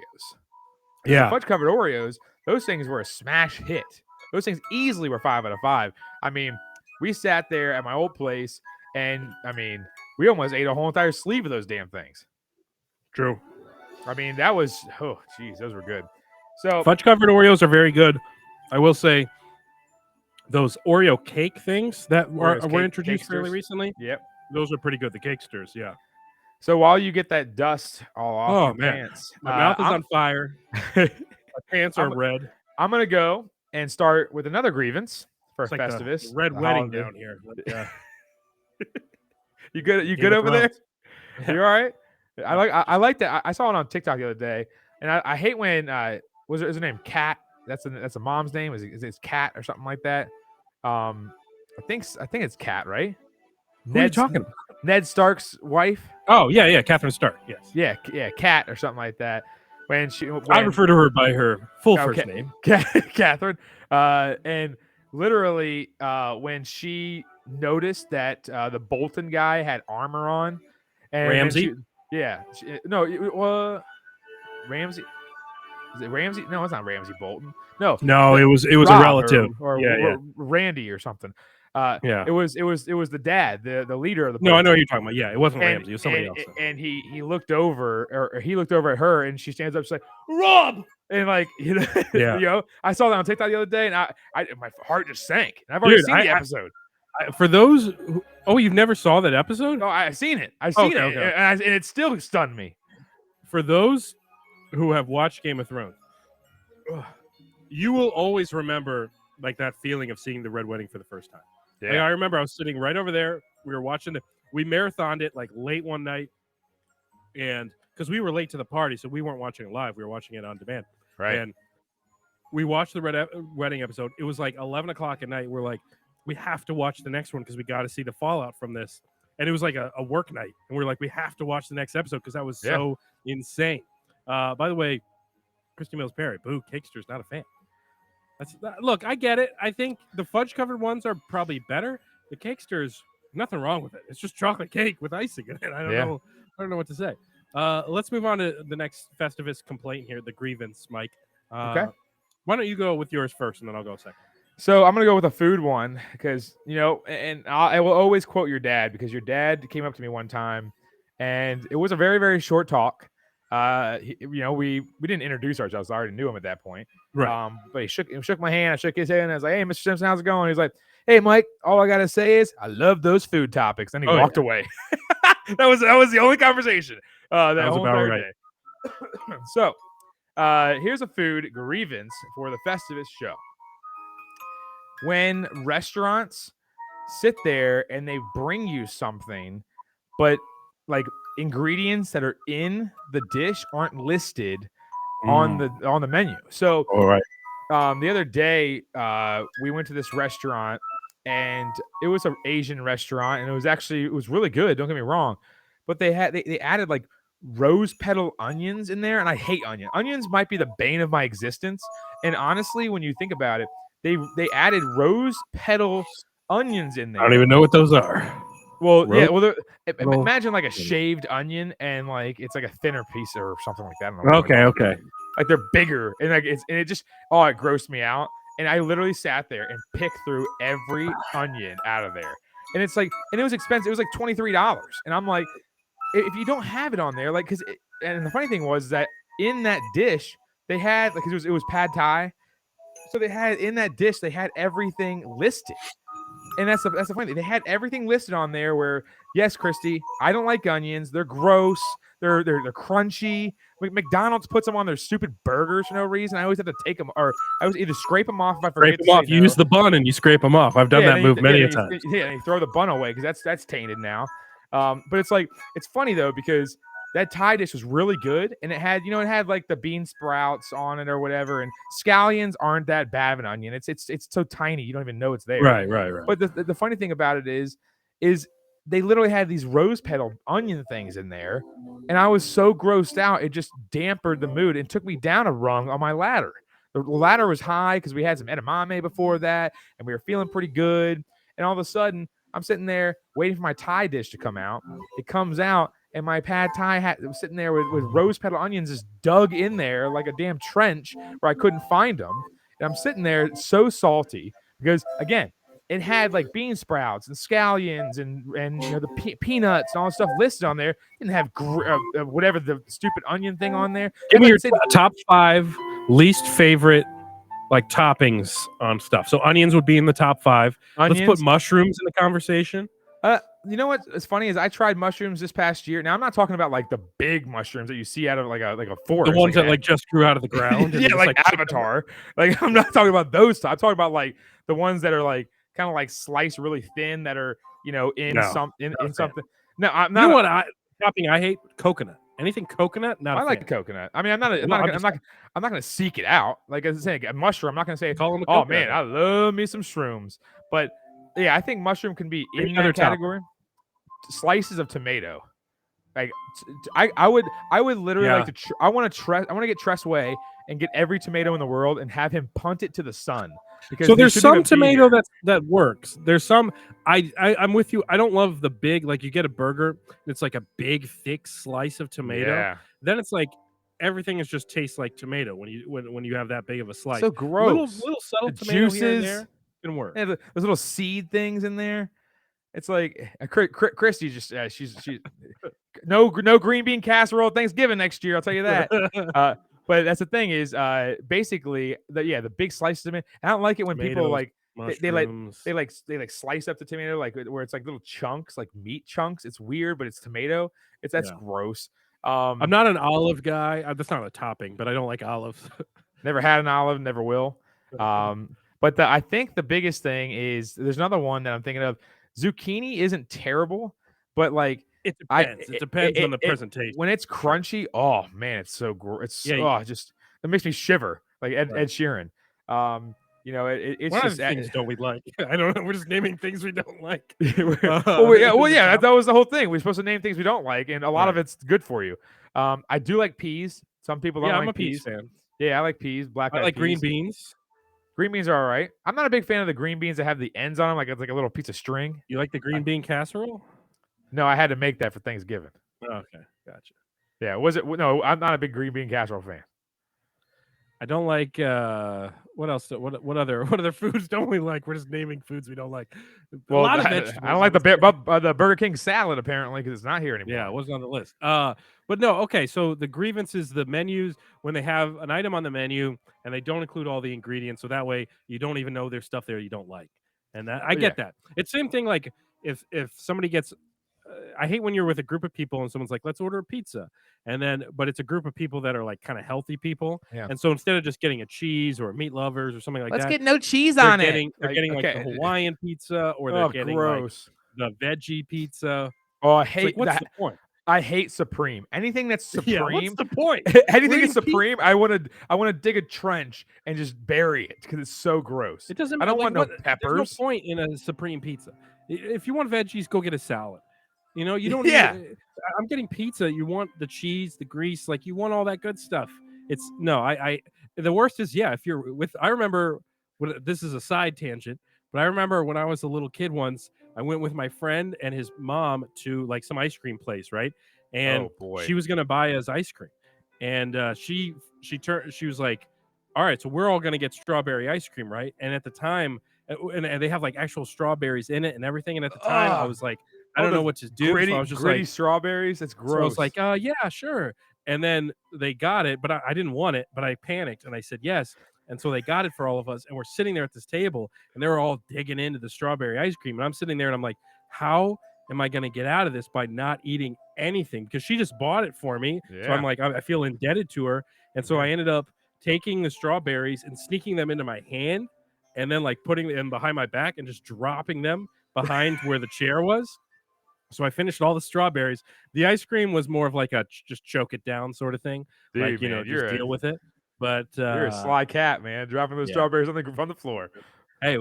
Yeah, the fudge covered Oreos. Those things were a smash hit. Those things easily were 5 out of 5. I mean, we sat there at my old place, and I mean, we almost ate a whole entire sleeve of those damn things. true. I mean, that was those were good. So Fudge covered Oreos are very good. I will say those Oreo cake things that were introduced fairly recently. Yep, those are pretty good. The Cakesters, yeah. So while you get that dust all off your pants, my mouth is on fire. My pants are red. I'm gonna go and start with another grievance for It's like Festivus. the red wedding down here. You good? You good over there? You all right? I like that. I saw it on TikTok the other day, and I hate when is her name Kat? That's a mom's name. Is it Kat or something like that? I think it's Kat, right? Who are you talking about? Ned Stark's wife. Oh yeah, Catherine Stark. Yes. Yeah, Kat or something like that. I refer to her by her full first name, Catherine. And literally, when she noticed that the Bolton guy had armor on, and Ramsey. Ramsey. Is it Ramsey? No, it's not Ramsey Bolton. No, it was Rob a relative or Randy or something. Yeah, it was the dad, the leader of the. No, I know what you're talking about. Yeah, it wasn't Ramsey. It was somebody else. And he looked over at her, and she stands up. She's like, "Rob!" And like, yeah. I saw that on TikTok the other day, and I my heart just sank. And I've already seen the episode. For those, you've never saw that episode? No, I've seen it. Okay. And it still stunned me. For those who have watched Game of Thrones, you will always remember like that feeling of seeing the Red Wedding for the first time. Yeah. Like, I remember I was sitting right over there. We were watching we marathoned it like late one night, and because we were late to the party, so we weren't watching it live. We were watching it on demand. Right. And we watched the Red Wedding episode. It was like 11 o'clock at night. We're like, we have to watch the next one because we got to see the fallout from this. And it was like a work night, and we're like, we have to watch the next episode because that was so insane. By the way, Christy Mills Perry, boo, Cakester's not a fan. Look, I get it. I think the fudge covered ones are probably better. The Cakesters, nothing wrong with it. It's just chocolate cake with icing in it. I don't know what to say. Let's move on to the next Festivus complaint here, the grievance, Mike. Okay. Why don't you go with yours first, and then I'll go second. So I'm gonna go with a food one because and I will always quote your dad because your dad came up to me one time, and it was a very, very short talk. We didn't introduce ourselves. I already knew him at that point. Right. But he shook my hand. I shook his hand, and I was like, "Hey, Mr. Simpson, how's it going?" He's like, "Hey, Mike. All I gotta say is I love those food topics." Then he walked away. that was the only conversation that was whole about entire right. day. So Here's a food grievance for the Festivus show. When restaurants sit there and they bring you something, but like ingredients that are in the dish aren't listed on the menu. So All right. the other day, we went to this restaurant, and it was an Asian restaurant, and it was really good. Don't get me wrong, but they added like rose petal onions in there, and I hate onion. Onions might be the bane of my existence, and honestly, when you think about it, they added rose petal onions in I don't there. even know what those are. Well, yeah, Rose well, petal imagine like a onions. shaved onion, and like it's like a thinner piece or something like that. I don't know. Okay. Like they're bigger, and like it just it grossed me out. And I literally sat there and picked through every onion out of there. And it's like, and it was expensive. It was like $23. And I'm like, if you don't have it on there, like, and the funny thing was that in that dish they had like it was pad thai, so they had in that dish they had everything listed. And that's the funny thing. They had everything listed on there where, yes, Christy, I don't like onions. They're gross. They're crunchy. McDonald's puts them on their stupid burgers for no reason. I always have to take them, or I always either scrape them off if I Scrape forget them to off. say You no. use the bun and you scrape them off. I've done that move many a time. Yeah, and you throw the bun away because that's tainted now. But it's like it's funny though because that Thai dish was really good, and it had like the bean sprouts on it or whatever. And scallions aren't that bad of an onion. It's so tiny you don't even know it's there. Right. But the funny thing about it is they literally had these rose petal onion things in there, and I was so grossed out it just dampened the mood and took me down a rung on my ladder. The ladder was high because we had some edamame before that, and we were feeling pretty good. And all of a sudden, I'm sitting there waiting for my Thai dish to come out. It comes out, and my pad Thai was sitting there with rose petal onions just dug in there like a damn trench where I couldn't find them. And I'm sitting there so salty because, again, it had like bean sprouts and scallions and the peanuts and all this stuff listed on there. It didn't have whatever the stupid onion thing on there. Give me your Like, top 5 least favorite like toppings on stuff. So onions would be in the top 5. Onions. Let's put mushrooms in the conversation. You know what's funny is I tried mushrooms this past year. Now I'm not talking about like the big mushrooms that you see out of like a forest. The ones that like just grew out of the ground. Yeah, like Avatar. Like I'm not talking about those. I'm talking about like the ones that are like kind of like sliced really thin that are in something. No, I'm not. You know what topping I hate? Coconut. Anything coconut? I like coconut. I mean, I'm not going to seek it out. Like I was saying, a mushroom. I'm not going to say, oh man, I love me some shrooms. But yeah, I think mushroom can be in that category. Slices of tomato. Like I would literally like to. I want to get Tress Way and get every tomato in the world and have him punt it to the sun. Because so there's some tomato that works. There's some I'm with you. I don't love the big, like you get a burger, it's like a big thick slice of tomato. Yeah. Then it's like everything is just tastes like tomato when you have that big of a slice. So gross. Little subtle the tomato juices, here and there can work. Yeah, those little seed things in there. It's like Christy just she's no green bean casserole at Thanksgiving next year. I'll tell you that. But that's the thing is basically the big slices of it. I don't like it when people like they like slice up the tomato like where it's like little chunks, like meat chunks. It's weird, but it's tomato. That's gross. I'm not an olive guy. That's not a topping, but I don't like olives. Never had an olive, never will. But I think the biggest thing is there's another one that I'm thinking of. Zucchini isn't terrible, but like it depends. It depends on the presentation. When it's crunchy, oh man, it's so gross. Just it makes me shiver like Ed Sheeran. It's what just things don't we like? I don't know. We're just naming things we don't like. That was the whole thing. We're supposed to name things we don't like, and a lot of it's good for you. I do like peas. Some people don't like I'm a peas. fan. Yeah, I like peas. I like green beans. Green beans are all right. I'm not a big fan of the green beans that have the ends on them, like it's like a little piece of string. You like the green bean casserole? No, I had to make that for Thanksgiving. Oh, okay, gotcha. Yeah, was it? No, I'm not a big green bean casserole fan. I don't like what else? What other foods don't we like? We're just naming foods we don't like. Well, a lot of vegetables. I don't like the Burger King salad apparently because it's not here anymore. Yeah, it wasn't on the list. But no, okay. So the grievance is the menus when they have an item on the menu and they don't include all the ingredients, so that way you don't even know there's stuff there you don't like. And that I get that. It's same thing like if somebody gets I hate when you're with a group of people and someone's like, let's order a pizza. And then, but it's a group of people that are like kind of healthy people. Yeah. And so instead of just getting a cheese or a meat lovers or something like Let's that, get no cheese they're on it. getting like the okay. Hawaiian pizza, or they're Oh, getting like gross. the veggie pizza. Oh, I It's like, hate what's that. the point? I hate Supreme. Anything that's Supreme. Yeah, what's the point? Anything We're that's eating Supreme, I want to dig a trench and just bury it because it's so gross. It doesn't. I don't Like, want no what, there's no peppers. point in a supreme pizza. If you want veggies, go get a salad. You know, you don't Yeah. need. I'm getting pizza. You want the cheese, the grease, like you want all that good stuff. It's no. The worst is, yeah. If you're with, I remember when, this is a side tangent, but I remember when I was a little kid once, I went with my friend and his mom to like some ice cream place, right? And Oh boy. she was gonna buy us ice cream, and she was like, all right, so we're all gonna get strawberry ice cream, right? And at the time, and they have like actual strawberries in it and everything. And at the time, I Ugh. was like, I Oh, don't know those what to do. Gritty, So I was just gritty like, strawberries. That's gross. so I was like, yeah, sure. And then they got it, but I didn't want it, but I panicked and I said yes. And so they got it for all of us. And we're sitting there at this table and they were all digging into the strawberry ice cream. And I'm sitting there and I'm like, how am I going to get out of this by not eating anything? Because she just bought it for me. So Yeah. I'm like, I feel indebted to her. And so Yeah. I ended up taking the strawberries and sneaking them into my hand and then like putting them behind my back and just dropping them behind where the chair was. So I finished all the strawberries. The ice cream was more of like a just choke it down sort of thing, Dude, like, you know, man, just deal with it. But you're a sly cat, man. Dropping those yeah. strawberries on the floor. Hey,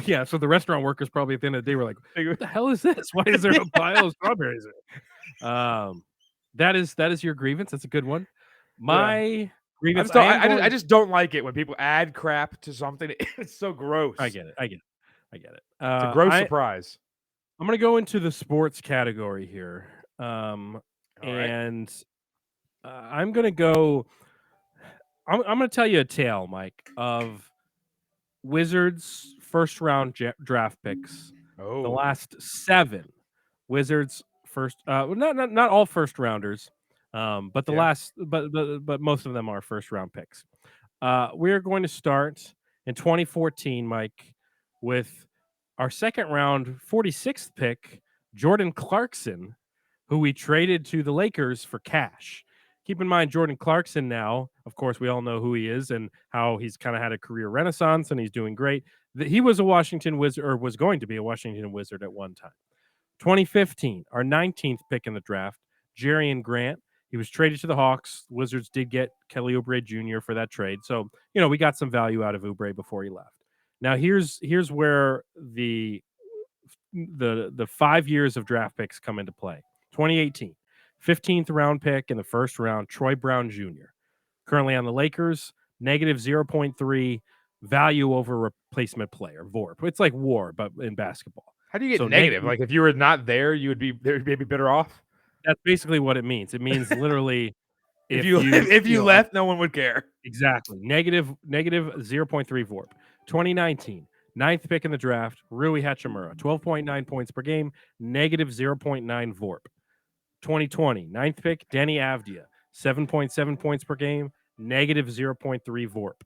yeah. So the restaurant workers probably at the end of the day were like, "What the hell is this? Why is there a pile of strawberries?" That is your grievance. That's a good one. My grievance. I just don't like it when people add crap to something. It's so gross. I get it. It's a gross surprise. I'm gonna go into the sports category here, right. and I'm gonna go. I'm gonna tell you a tale, Mike, of Wizards first round draft picks. Oh. The last 7 Wizards first, not all first rounders, but the last, but most of them are first round picks. We're going to start in 2014, Mike, with our second round 46th pick, Jordan Clarkson, who we traded to the Lakers for cash. Keep in mind, Jordan Clarkson now, of course, we all know who he is and how he's kind of had a career renaissance and he's doing great. He was a Washington Wizard, or was going to be a Washington Wizard at one time. 2015, our 19th pick in the draft, Jerian Grant. He was traded to the Hawks. The Wizards did get Kelly Oubre Jr. for that trade. So, you know, we got some value out of Oubre before he left. Now, here's where the 5 years of draft picks come into play. 2018, 15th round pick in the first round, Troy Brown Jr. Currently on the Lakers, negative 0.3 value over replacement player, VORP. It's like WAR, but in basketball. How do you get negative? Like if you were not there, you would be maybe better off. That's basically what it means. It means literally if you left, no one would care. Exactly. Negative 0.3 VORP. 2019, 9th pick in the draft, Rui Hachimura, 12.9 points per game, negative 0.9 VORP. 2020, 9th pick, Denny Avdia, 7.7 points per game, negative 0.3 VORP.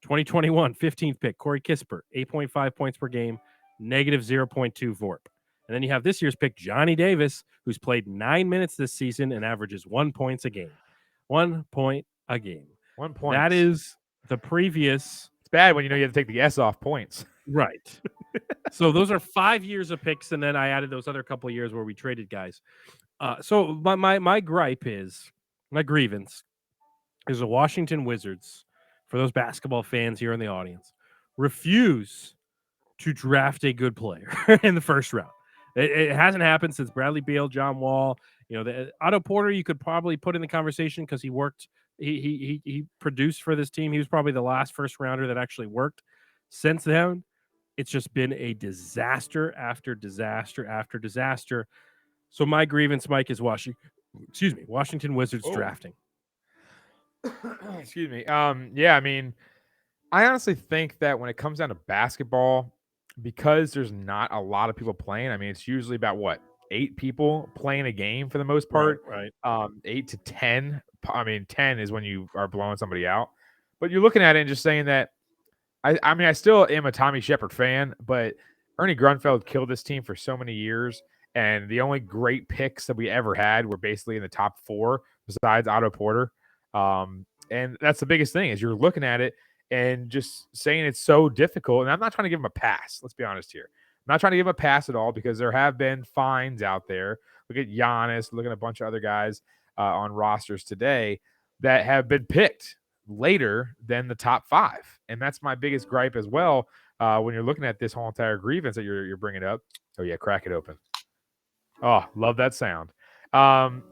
2021, 15th pick, Corey Kispert, 8.5 points per game, negative 0.2 VORP. And then you have this year's pick, Johnny Davis, who's played 9 minutes this season and averages 1 point a game. 1 point a game. 1 point. That is the previous. It's bad when you know you have to take the S off points. Right. So those are 5 years of picks, and then I added those other couple of years where we traded guys. So my gripe is, my grievance is the Washington Wizards, for those basketball fans here in the audience, refuse to draft a good player in the first round. It hasn't happened since Bradley Beal, John Wall. You know, the Otto Porter you could probably put in the conversation because he worked. He produced for this team. He was probably the last first rounder that actually worked. Since then, it's just been a disaster after disaster after disaster. So my grievance, Mike, is Washington Wizards drafting. Excuse me. Yeah, I mean, I honestly think that when it comes down to basketball, because there's not a lot of people playing, I mean, it's usually about 8 people playing a game for the most part. Right. 8 to 10. I mean, 10 is when you are blowing somebody out. But you're looking at it and just saying that, I mean, I still am a Tommy Shepard fan, but Ernie Grunfeld killed this team for so many years. And the only great picks that we ever had were basically in the top 4 besides Otto Porter. And that's the biggest thing is you're looking at it and just saying it's so difficult. And I'm not trying to give him a pass. Let's be honest here. I'm not trying to give him a pass at all because there have been fines out there. Look at Giannis, look at a bunch of other guys on rosters today that have been picked later than the top 5. And that's my biggest gripe as well when you're looking at this whole entire grievance that you're bringing up. Oh, yeah, crack it open. Oh, love that sound. And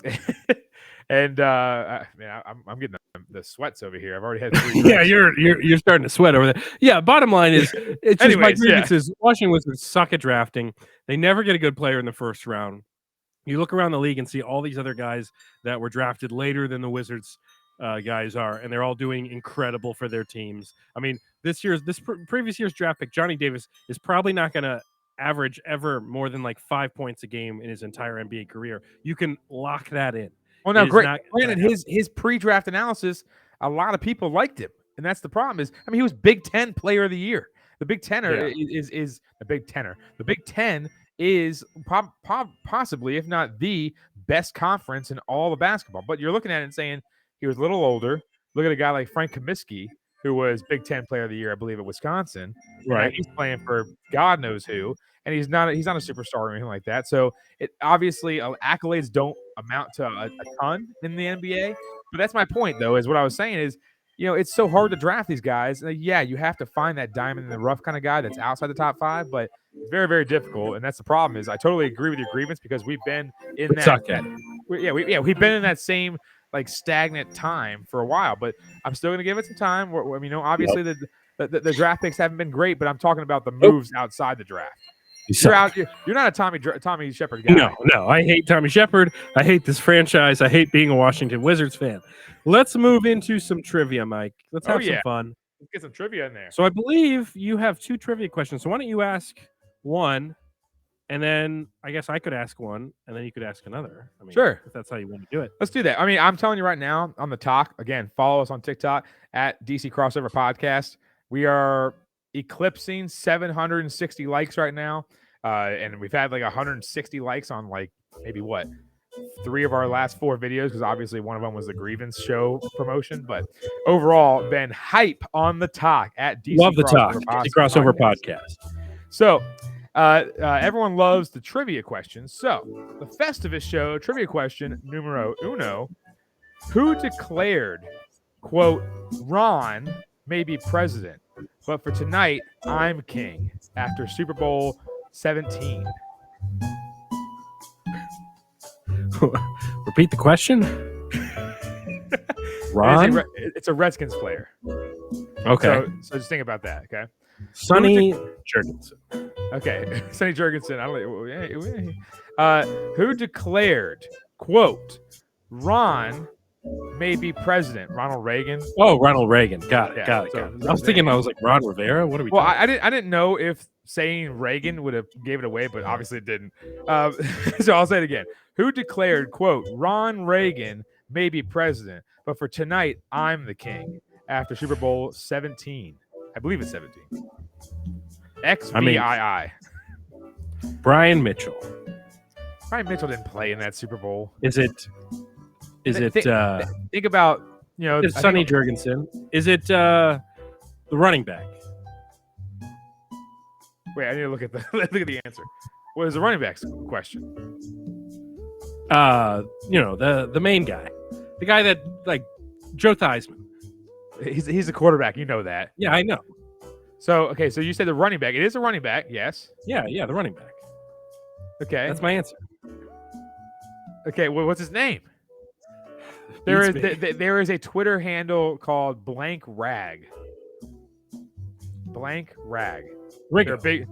man, I'm getting the sweats over here. I've already had 3 Yeah, drinks. you're starting to sweat over there. Yeah, bottom line is it's just my Anyways, grievance is Washington Wizards suck at drafting. They never get a good player in the first round. You look around the league and see all these other guys that were drafted later than the Wizards guys are, and they're all doing incredible for their teams. I mean, previous year's draft pick, Johnny Davis, is probably not going to average ever more than like 5 points a game in his entire NBA career. You can lock that in. Well, now, great. Granted, his pre-draft analysis, a lot of people liked him, and that's the problem. He was Big Ten Player of the Year. The Big Tenor is the Big Tenor. The Big Ten is possibly, if not the best conference in all of basketball. But you're looking at it and saying he was a little older. Look at a guy like Frank Kaminsky, who was Big Ten Player of the Year, I believe, at Wisconsin. Right. He's playing for God knows who, and he's not a superstar or anything like that. So it obviously accolades don't amount to a ton in the NBA. But that's my point, though, is what I was saying is, it's so hard to draft these guys. Yeah, you have to find that diamond in the rough kind of guy that's outside the top 5, but it's very, very difficult. And that's the problem is I totally agree with your grievance because we've been in we've been in that same like stagnant time for a while, but I'm still going to give it some time. Obviously the draft picks haven't been great, but I'm talking about the moves outside the draft. You're not a Tommy Shepard guy. No, I hate Tommy Shepard. I hate this franchise. I hate being a Washington Wizards fan. Let's move into some trivia, Mike. Let's have some fun. Let's get some trivia in there. So I believe you have 2 trivia questions. So why don't you ask one, and then I guess I could ask one, and then you could ask another. Sure. If that's how you want to do it. Let's do that. I'm telling you right now on the talk, again, follow us on TikTok at DC Crossover Podcast. We are eclipsing 760 likes right now. And we've had like 160 likes on like maybe 3 of our last 4 videos, because obviously one of them was the grievance show promotion. But overall, been hype on the talk at DC Love the talk, DC Crossover Podcast. So everyone loves the trivia questions. So the Festivus show trivia question numero uno: who declared, quote, Ron may be president, but for tonight I'm king, after Super Bowl 17? Repeat the question. Ron? It's a Redskins player. Okay. So just think about that, okay? Sonny Jurgensen. Okay. Sonny Jurgensen. Who declared, quote, Ron may be president? Ronald Reagan. Oh, Ronald Reagan. Got it. Yeah, Got it. I was thinking I was like Ron Rivera. What are we I didn't know if saying Reagan would have gave it away, but obviously it didn't. So I'll say it again. Who declared, quote, Ron Reagan may be president, but for tonight, I'm the king, after Super Bowl 17? I believe it's 17. XVII. Brian Mitchell. Brian Mitchell didn't play in that Super Bowl. Is it? Think about, It's Sonny Jurgensen. Is it the running back? Wait, I need to look at the answer. What is the running back's question? The main guy, the guy that like Joe Theismann. He's a quarterback. You know that. Yeah, I know. So you said the running back. It is a running back. Yes. Yeah, the running back. Okay, that's my answer. Okay, well, what's his name? There is a Twitter handle called Blank Rag. Blank Rag. Riggins.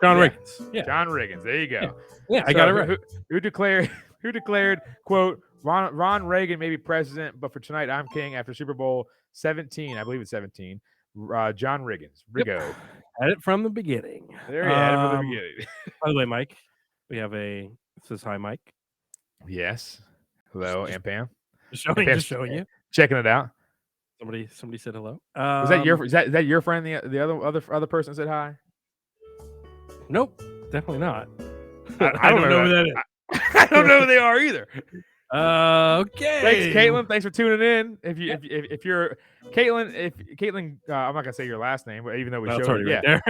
John Riggins. Yeah. John Riggins. There you go. Yeah, I got it right. Who declared, quote, Ron Reagan may be president, but for tonight I'm king, after Super Bowl 17. I believe it's 17. John Riggins. Riggo. Yep. Had it from the beginning. There you had it from the beginning. By the way, Mike, we have it says hi, Mike. Yes. Hello, Aunt Pam. Just showing you. Checking it out. Somebody said hello. Is that your friend? The other person said hi? Nope, definitely not. I don't know who that is. I don't know who they are either. Okay. Thanks, Caitlin. Thanks for tuning in. If you're Caitlin, I'm not gonna say your last name, but even though we Well, it's showed already it, right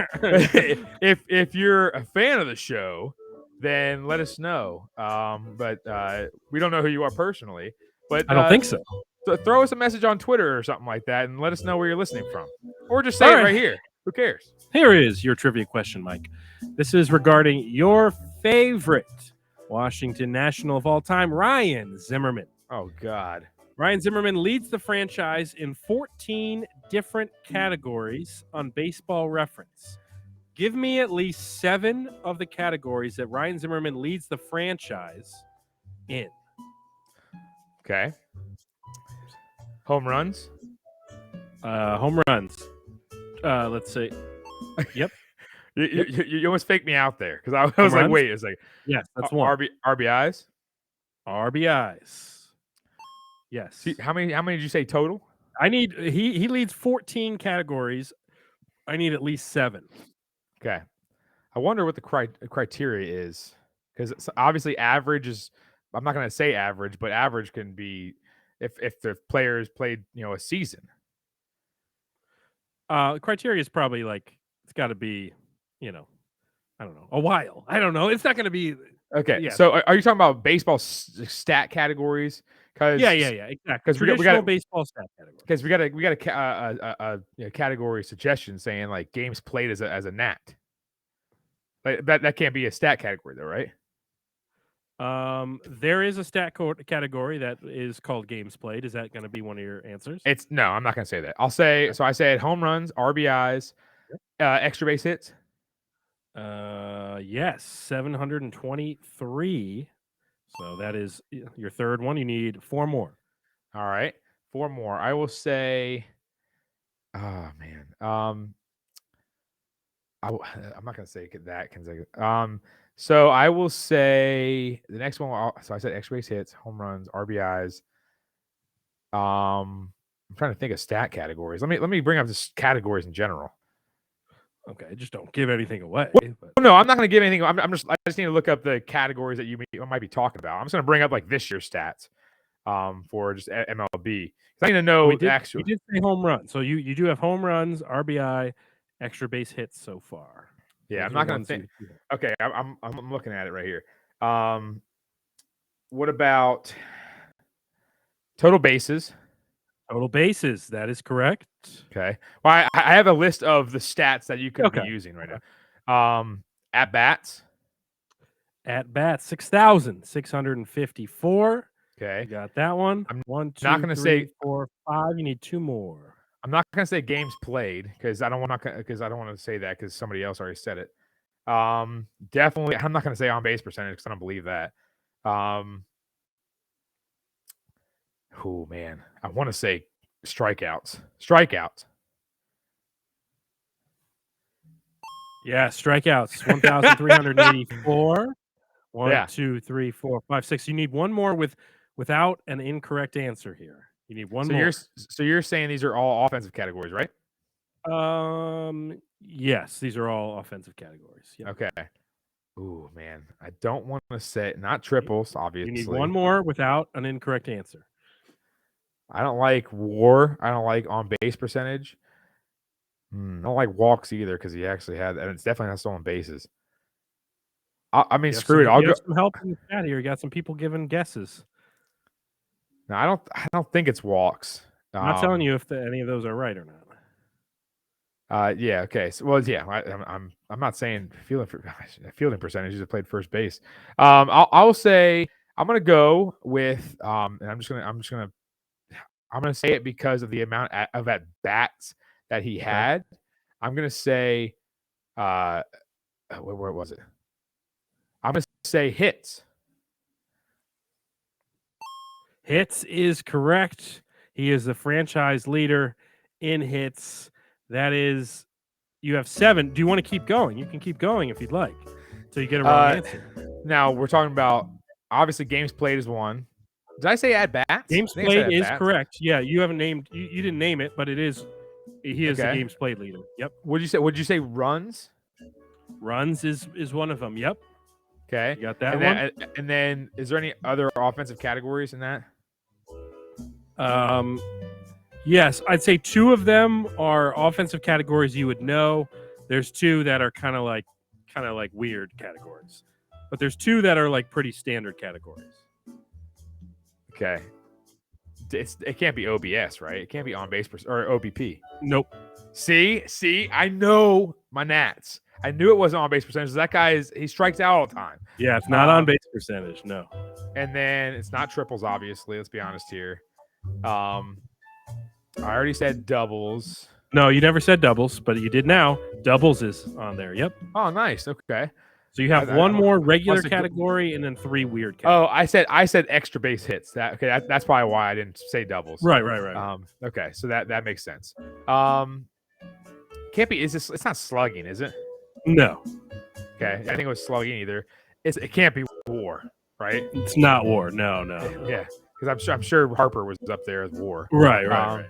there. if you're a fan of the show, then let us know. But we don't know who you are personally. But I don't think so. throw us a message on Twitter or something like that, and let us know where you're listening from, or just All say it right. right here. Who cares? Here is your trivia question, Mike. This is regarding your favorite Washington National of all time, Ryan Zimmerman. Oh God. Ryan Zimmerman leads the franchise in 14 different categories on Baseball Reference. Give me at least 7 of the categories that Ryan Zimmerman leads the franchise in. Okay. Home runs. Home runs. Let's see. Yep. You almost faked me out there because I was Home like, runs? wait, it's like Yes, that's one. RBIs. RBIs. Yes. See, how many did you say total? I need he leads 14 categories. I need at least 7. Okay. I wonder what the criteria is, because obviously average is. I'm not going to say average, but average can be if the players played a season. Criteria is probably like it's got to be, I don't know, a while. I don't know. It's not going to be. Okay. Yeah. So are you talking about baseball stat categories? Yeah, exactly. Because Traditional baseball stat category. Because we got a category suggestion saying like games played as a nat. Like that can't be a stat category though, right? There is a stat category that is called games played. Is that going to be one of your answers? No, I'm not going to say that. I'll say okay. So I said home runs, RBIs, extra base hits. Yes, 723. So that is your third one. You need 4 more. All right, 4 more. I will say. Oh man. I'm not going to say that. So I will say the next one. So I said extra base hits, home runs, RBIs. I'm trying to think of stat categories. Let me bring up just categories in general. Okay, just don't give anything away. Well, no, I'm not going to give anything. I just need to look up the categories that you might be talking about. I'm just going to bring up like this year's stats for just MLB. I need to know we did say home run. So you do have home runs, RBI, extra base hits so far. Yeah, I'm not going to think. Okay, I'm looking at it right here. What about total bases? Total bases, that is correct. Okay. Well, I have a list of the stats that you could be using right now. At bats. At bats, 6,654. Okay. You got that one. I'm 1, 2, not going to 3, say 4, 5. You need 2 more. I'm not going to say games played because I don't want to say that because somebody else already said it. Definitely, I'm not going to say on base percentage because I don't believe that. Oh man, I want to say strikeouts. Yeah, strikeouts 1,384. 1, 2, 3, 4, 5, 6. You need 1 more without an incorrect answer here. You need 1 more. So you're saying these are all offensive categories, right? Yes, these are all offensive categories. Yep. Okay. Ooh, man, I don't want to say not triples. Obviously, you need 1 more without an incorrect answer. I don't like WAR. I don't like on base percentage. I don't like walks either because he actually had, and it's definitely not stolen bases. I mean, screw it. I'll go. Some help in the chat here. You got some people giving guesses. No, I don't think it's walks. I'm not telling you if any of those are right or not. Yeah. Okay. So, well, yeah. I'm not saying fielding percentage. He's played first base. I'll say I'm gonna go with and I'm gonna say it because of the amount of at bats that he had. I'm gonna say, where was it? I'm gonna say hits. Hits is correct. He is the franchise leader in hits. That is, you have 7. Do you want to keep going? You can keep going if you'd like. So you get a wrong answer. Now we're talking about obviously games played is 1. Did I say at bats? Games played is correct. Yeah, you haven't named. You didn't name it, but it is. He is the games played leader. Yep. Would you say runs? Runs is one of them. Yep. Okay. You got that one? And then is there any other offensive categories in that? Yes, I'd say 2 of them are offensive categories you would know. There's 2 that are kind of like weird categories. But there's 2 that are like pretty standard categories. Okay. It can't be OBS, right? It can't be on base or OBP. Nope. See, I know my Nats. I knew it wasn't on base percentage. That guy he strikes out all the time. Yeah, it's not on base percentage. No. And then it's not triples, obviously. Let's be honest here. I already said doubles. No, you never said doubles, but you did now. Doubles is on there. Yep. Oh, nice. Okay. So you have one more regular category and then 3 weird categories. Oh, I said extra base hits. That's probably why I didn't say doubles. Right. Okay, so that makes sense. Can't be. It's not slugging, is it? No. Okay, I think it was slugging either. It can't be WAR, right? It's not WAR. No. Yeah, because I'm sure Harper was up there as WAR. Right.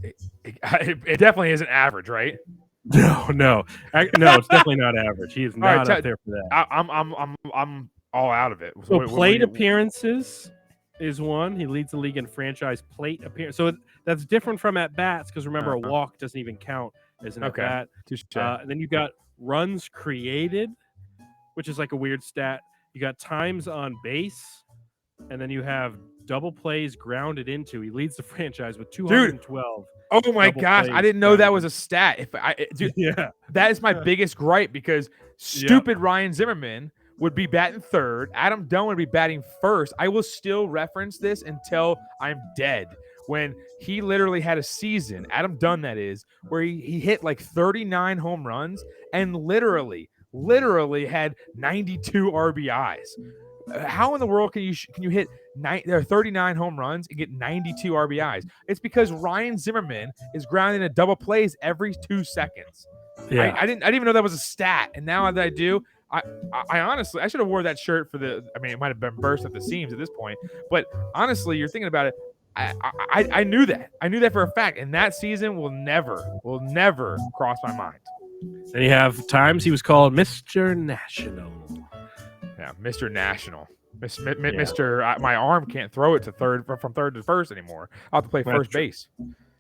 It definitely isn't average, right? No, it's definitely not average. He is not up there for that. I'm all out of it. So plate appearances is one. He leads the league in franchise plate appearance. So that's different from at bats because remember a walk doesn't even count as an at bat. And then you got runs created, which is like a weird stat. You got times on base, and then you have double plays grounded into. He leads the franchise with 212. Oh my gosh, I didn't know that was a stat. Dude, yeah, that is my biggest gripe because stupid Ryan Zimmerman would be batting third. Adam Dunn would be batting first. I will still reference this until I'm dead. When he literally had a season, Adam Dunn that is, where he hit like 39 home runs and literally had 92 RBIs. How in the world can you hit 39 home runs and get 92 RBIs? It's because Ryan Zimmerman is grounding a double plays every 2 seconds. Yeah, I didn't even know that was a stat, and now that I do, I honestly I should have wore that shirt for the. I mean, it might have been burst at the seams at this point, but honestly, you're thinking about it. I knew that. I knew that for a fact, and that season will never cross my mind. And you have times he was called Mr. National. Yeah, Mr. National. Mr. My arm can't throw it to third from third to first anymore. I'll have to play first base.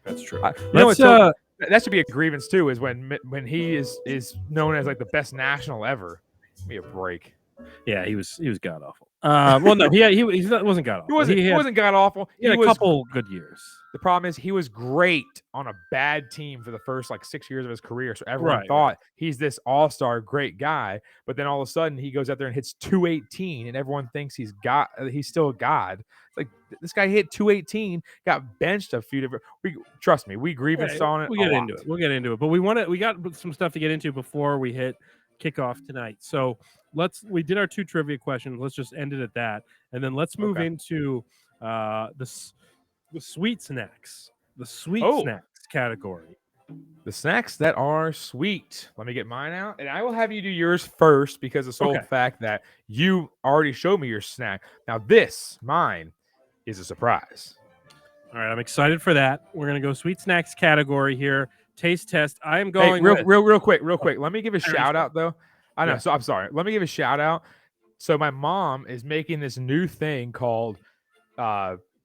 That's true. That should be a grievance too. Is when he is known as like the best national ever. Give me a break. Yeah, he was god awful. Well, no, he wasn't god awful. He wasn't god awful. He had a couple good years. The problem is he was great on a bad team for the first like 6 years of his career. So everyone thought he's this all-star great guy, but then all of a sudden he goes out there and hits 218, and everyone thinks he's still a god. It's like this guy hit 218, got benched a few different. Trust me, we grievance on it. We'll get into it, but we got some stuff to get into before we hit kickoff tonight. So we did our 2 trivia questions. Let's just end it at that, and then let's move into the sweet snacks. The sweet snacks category. The snacks that are sweet. Let me get mine out, and I will have you do yours first because of the sole fact that you already showed me your snack. Now mine is a surprise. All right, I'm excited for that. We're gonna go sweet snacks category here. Taste test. I am going real quick. Let me give a shout out though. I know. Yeah. So I'm sorry. Let me give a shout out. So my mom is making this new thing called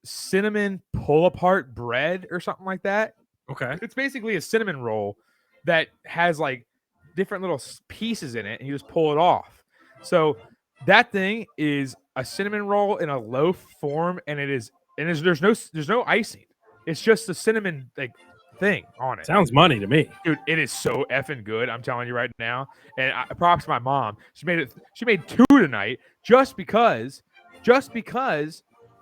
cinnamon pull apart bread or something like that. Okay. It's basically a cinnamon roll that has like different little pieces in it, and you just pull it off. So that thing is a cinnamon roll in a loaf form, and there's no icing. It's just the cinnamon like thing on it. Sounds money to me, dude. It is so effing good. I'm telling you right now. And props to my mom. She made 2 tonight just because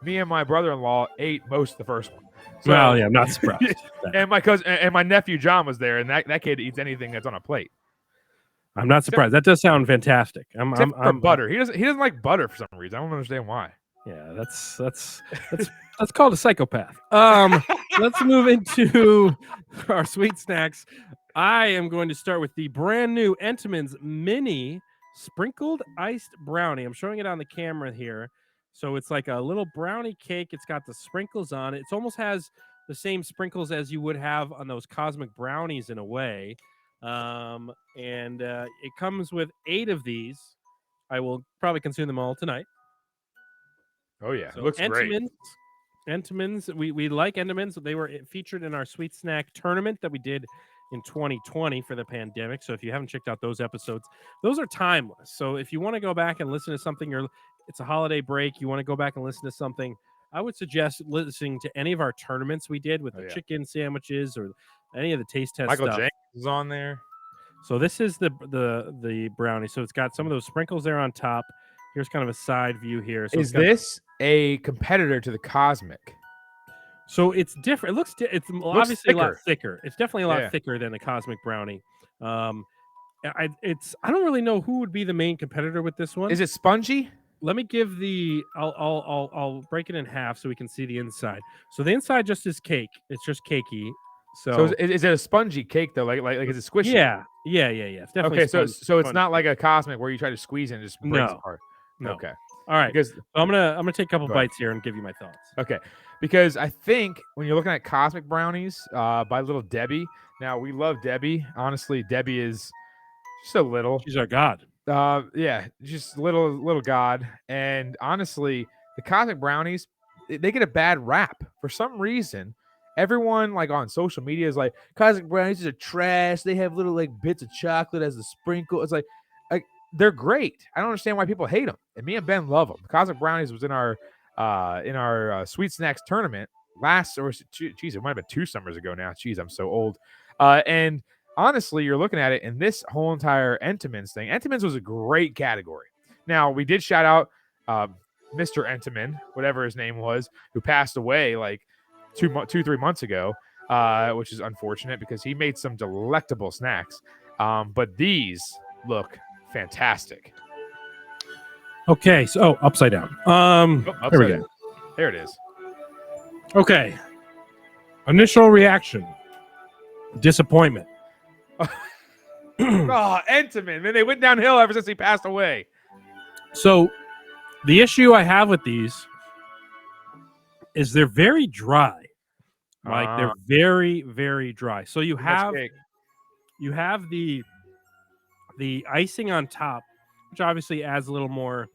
me and my brother-in-law ate most of the first one. So, well, yeah, I'm not surprised. And my cousin and my nephew John was there, and that kid eats anything that's on a plate. I'm not surprised. That does sound fantastic. I'm butter. He doesn't like butter for some reason. I don't understand why. Yeah, that's called a psychopath. Let's move into our sweet snacks. I am going to start with the brand new Entenmann's Mini Sprinkled Iced Brownie. I'm showing it on the camera here. So it's like a little brownie cake. It's got the sprinkles on it. It almost has the same sprinkles as you would have on those cosmic brownies in a way. And it comes with 8 of these. I will probably consume them all tonight. Oh yeah, So it looks great. Entenmann's, we like Entenmann's. They were featured in our sweet snack tournament that we did in 2020 for the pandemic. So if you haven't checked out those episodes, those are timeless. So if you want to go back and listen to something, it's a holiday break, you want to go back and listen to something, I would suggest listening to any of our tournaments we did with the chicken sandwiches or any of the taste test Michael stuff. Jenkins is on there. So this is the brownie. So it's got some of those sprinkles there on top. Here's kind of a side view here. So Is this a competitor to the Cosmic? So it's different. It looks it's obviously a lot thicker. It's definitely a lot thicker than the Cosmic Brownie. I don't really know who would be the main competitor with this one. Is it spongy? Let me give I'll break it in half so we can see the inside. So the inside just is cake. It's just cakey. So is it a spongy cake though? Like is it squishy? Yeah. It's definitely okay. So it's not like a Cosmic where you try to squeeze and it just breaks apart. No. Okay. All right. Because I'm gonna take a couple bites here and give you my thoughts. Okay. Because I think when you're looking at Cosmic Brownies by Little Debbie, now we love Debbie. Honestly, Debbie is just a little. She's our god. Yeah, just little god. And honestly, the Cosmic Brownies, they get a bad rap for some reason. Everyone like on social media is like, Cosmic Brownies are trash. They have little like bits of chocolate as the sprinkle. It's like they're great. I don't understand why people hate them. And me and Ben love them. Cosmic Brownies was in our sweet snacks tournament it might have been 2 summers ago now. Jeez, I'm so old. And honestly, you're looking at it in this whole entire Entenmann's thing. Entenmann's was a great category. Now we did shout out Mr. Entenmann, whatever his name was, who passed away like 3 months ago, which is unfortunate because he made some delectable snacks. But these look fantastic. Okay, so upside down. There we go. There it is. Okay. Initial reaction. Disappointment. Oh, Entenmann, man, they went downhill ever since he passed away. So the issue I have with these is they're very dry. Like they're very, very dry. So you have the icing on top, which obviously adds a little more,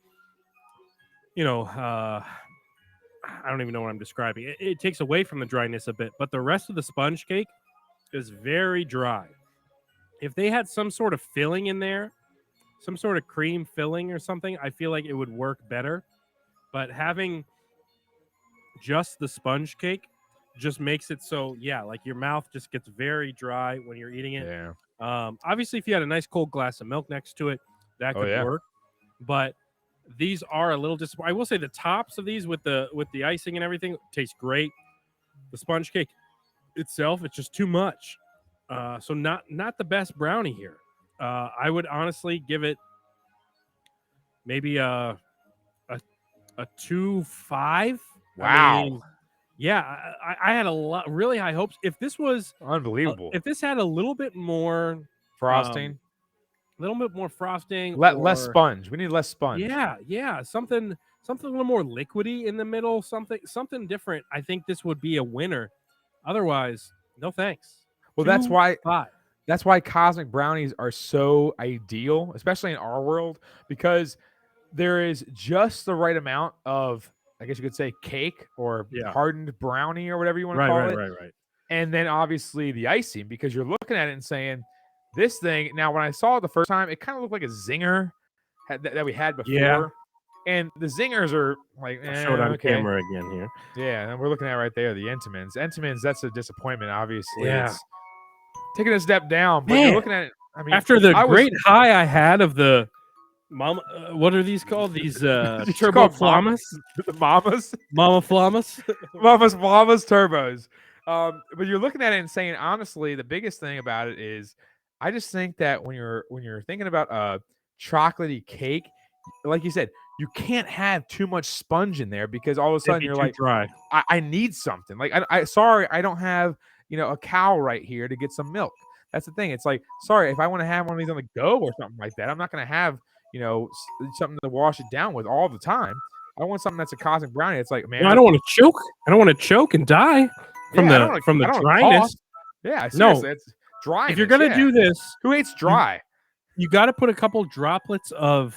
I don't even know what I'm describing. It takes away from the dryness a bit, but the rest of the sponge cake is very dry. If they had some sort of filling in there, some sort of cream filling or something, I feel like it would work better. But having just the sponge cake just makes it so, like your mouth just gets very dry when you're eating it. Yeah. Obviously, if you had a nice cold glass of milk next to it, that could work. But these are a little disappointing. I will say the tops of these with the icing and everything taste great. The sponge cake itself, it's just too much. So not the best brownie here. I would honestly give it maybe a 2.5. Wow. I mean, I had a lot really high hopes. If this was unbelievable, if this had a little bit more frosting, less sponge. We need less sponge. Yeah, something a little more liquidy in the middle, something different. I think this would be a winner. Otherwise, no thanks. Well, that's why Cosmic Brownies are so ideal, especially in our world, because there is just the right amount of, I guess you could say, cake or hardened brownie or whatever you want to call it. Right. And then obviously the icing, because you're looking at it and saying, this thing, now when I saw it the first time, it kind of looked like a zinger that we had before. Yeah. And the zingers are like, show it on camera again here. Yeah, and we're looking at right there, the Entenmann's. Entenmann's, that's a disappointment, obviously. Yeah. It's taking a step down, but you're looking at it. I mean, after the great high I had of the Mama, what are these called? These turbo flamas? Mamas? Mama flamas? Mamas turbos. But you're looking at it and saying, honestly, the biggest thing about it is, I just think that when you're thinking about a chocolatey cake, like you said, you can't have too much sponge in there because all of a sudden you're like, dry. I need something. Like, I don't have a cow right here to get some milk. That's the thing. It's like, sorry, if I want to have one of these on the go or something like that, I'm not going to have something to wash it down with all the time. I want something that's a Cosmic Brownie. It's like, man, I don't want to choke. I don't want to choke and die from the dryness. Yeah, seriously, it's dry. If you're gonna do this, who hates dry? You got to put a couple droplets of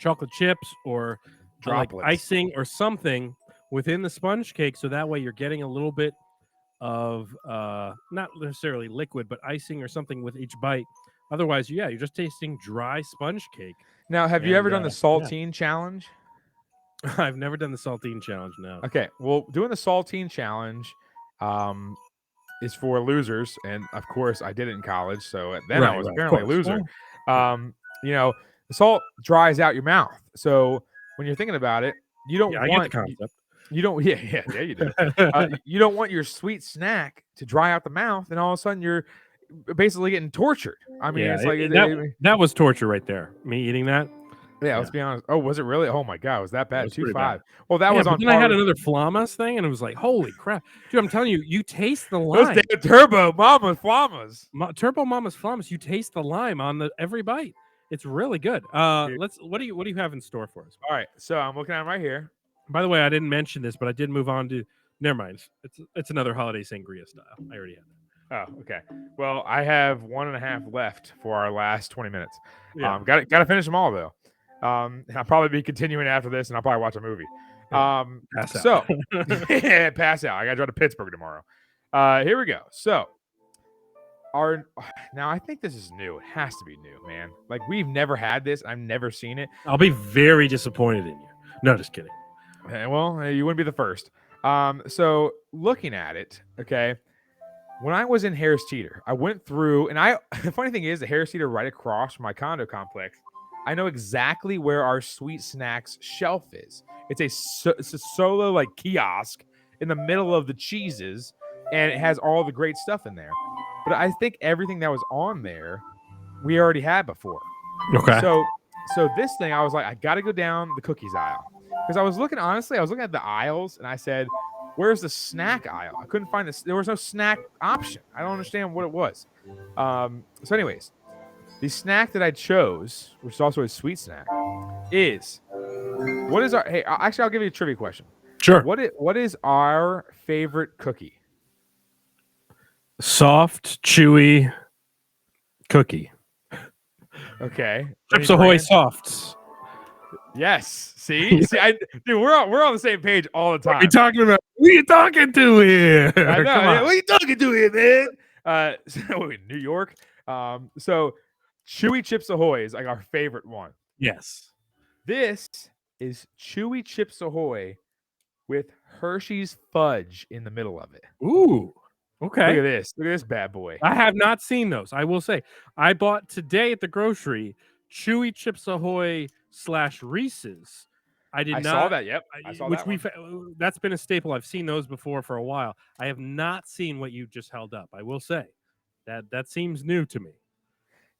chocolate chips or like Droplets. icing or something within the sponge cake, so that way you're getting a little bit of not necessarily liquid, but icing or something with each bite. Otherwise, yeah, you're just tasting dry sponge cake. Now, have you And, ever done the yeah. saltine challenge? I've never done the saltine challenge. No. Okay, well, doing the saltine challenge is for losers, and of course, I did it in college, so then I was Of apparently a course. loser. Well, You know, the salt dries out your mouth, so when you're thinking about it, you don't yeah, I get want the concept. you don't yeah you do. You don't want your sweet snack to dry out the mouth, and all of a sudden you're basically getting tortured. I mean, Yeah, it's like that was torture right there. Me eating that. yeah. Let's be honest. Oh, was it really? Oh my god, was that It bad? was Two pretty bad. five. Well, that Yeah, was but on then I par had with another Flamas thing, and it was like, holy crap, dude! I'm telling you, you taste the those lime. damn turbo mama flamas. Turbo Mama's Flamas. You taste the lime on the every bite. It's really good. Dude. What do you have in store for us? All right, so I'm looking at them right here. By the way, I didn't mention this, but I did move on to. Never mind. It's another holiday sangria style. I already had that. Oh, okay. Well, I have 1.5 left for our last 20 minutes. Yeah. Got to finish them all though. And I'll probably be continuing after this, and I'll probably watch a movie. Pass out. So pass out. I got to drive to Pittsburgh tomorrow. Here we go. So now I think this is new. It has to be new, man. Like we've never had this. I've never seen it. I'll be very disappointed in you. No, just kidding. Well, you wouldn't be the first. So looking at it, okay. When I was in Harris Teeter, I went through, and the funny thing is, the Harris Teeter right across from my condo complex, I know exactly where our sweet snacks shelf is. It's a solo like kiosk in the middle of the cheeses, and it has all the great stuff in there. But I think everything that was on there, we already had before. Okay. So this thing, I was like, I got to go down the cookies aisle because I was looking at the aisles, and I said, where's the snack aisle? I couldn't find this. There was no snack option. I don't understand what it was. So anyways, the snack that I chose, which is also a sweet snack, is what is our? Hey, actually, I'll give you a trivia question. Sure. What is our favorite cookie? Soft, chewy cookie. Okay, Chips Ahoy Softs. Yes. See, dude, we're on the same page all the time. What are you talking about? Who are you talking to here? I know. Come on. What are you talking to here, man? So in New York. So Chewy Chips Ahoy is like our favorite one. Yes. This is Chewy Chips Ahoy with Hershey's fudge in the middle of it. Ooh. Okay. Look at this. Look at this bad boy. I have not seen those. I will say, I bought today at the grocery Chewy Chips Ahoy / Reese's. I saw that. Yep. I saw that. That's been a staple. I've seen those before for a while. I have not seen what you just held up. I will say that seems new to me.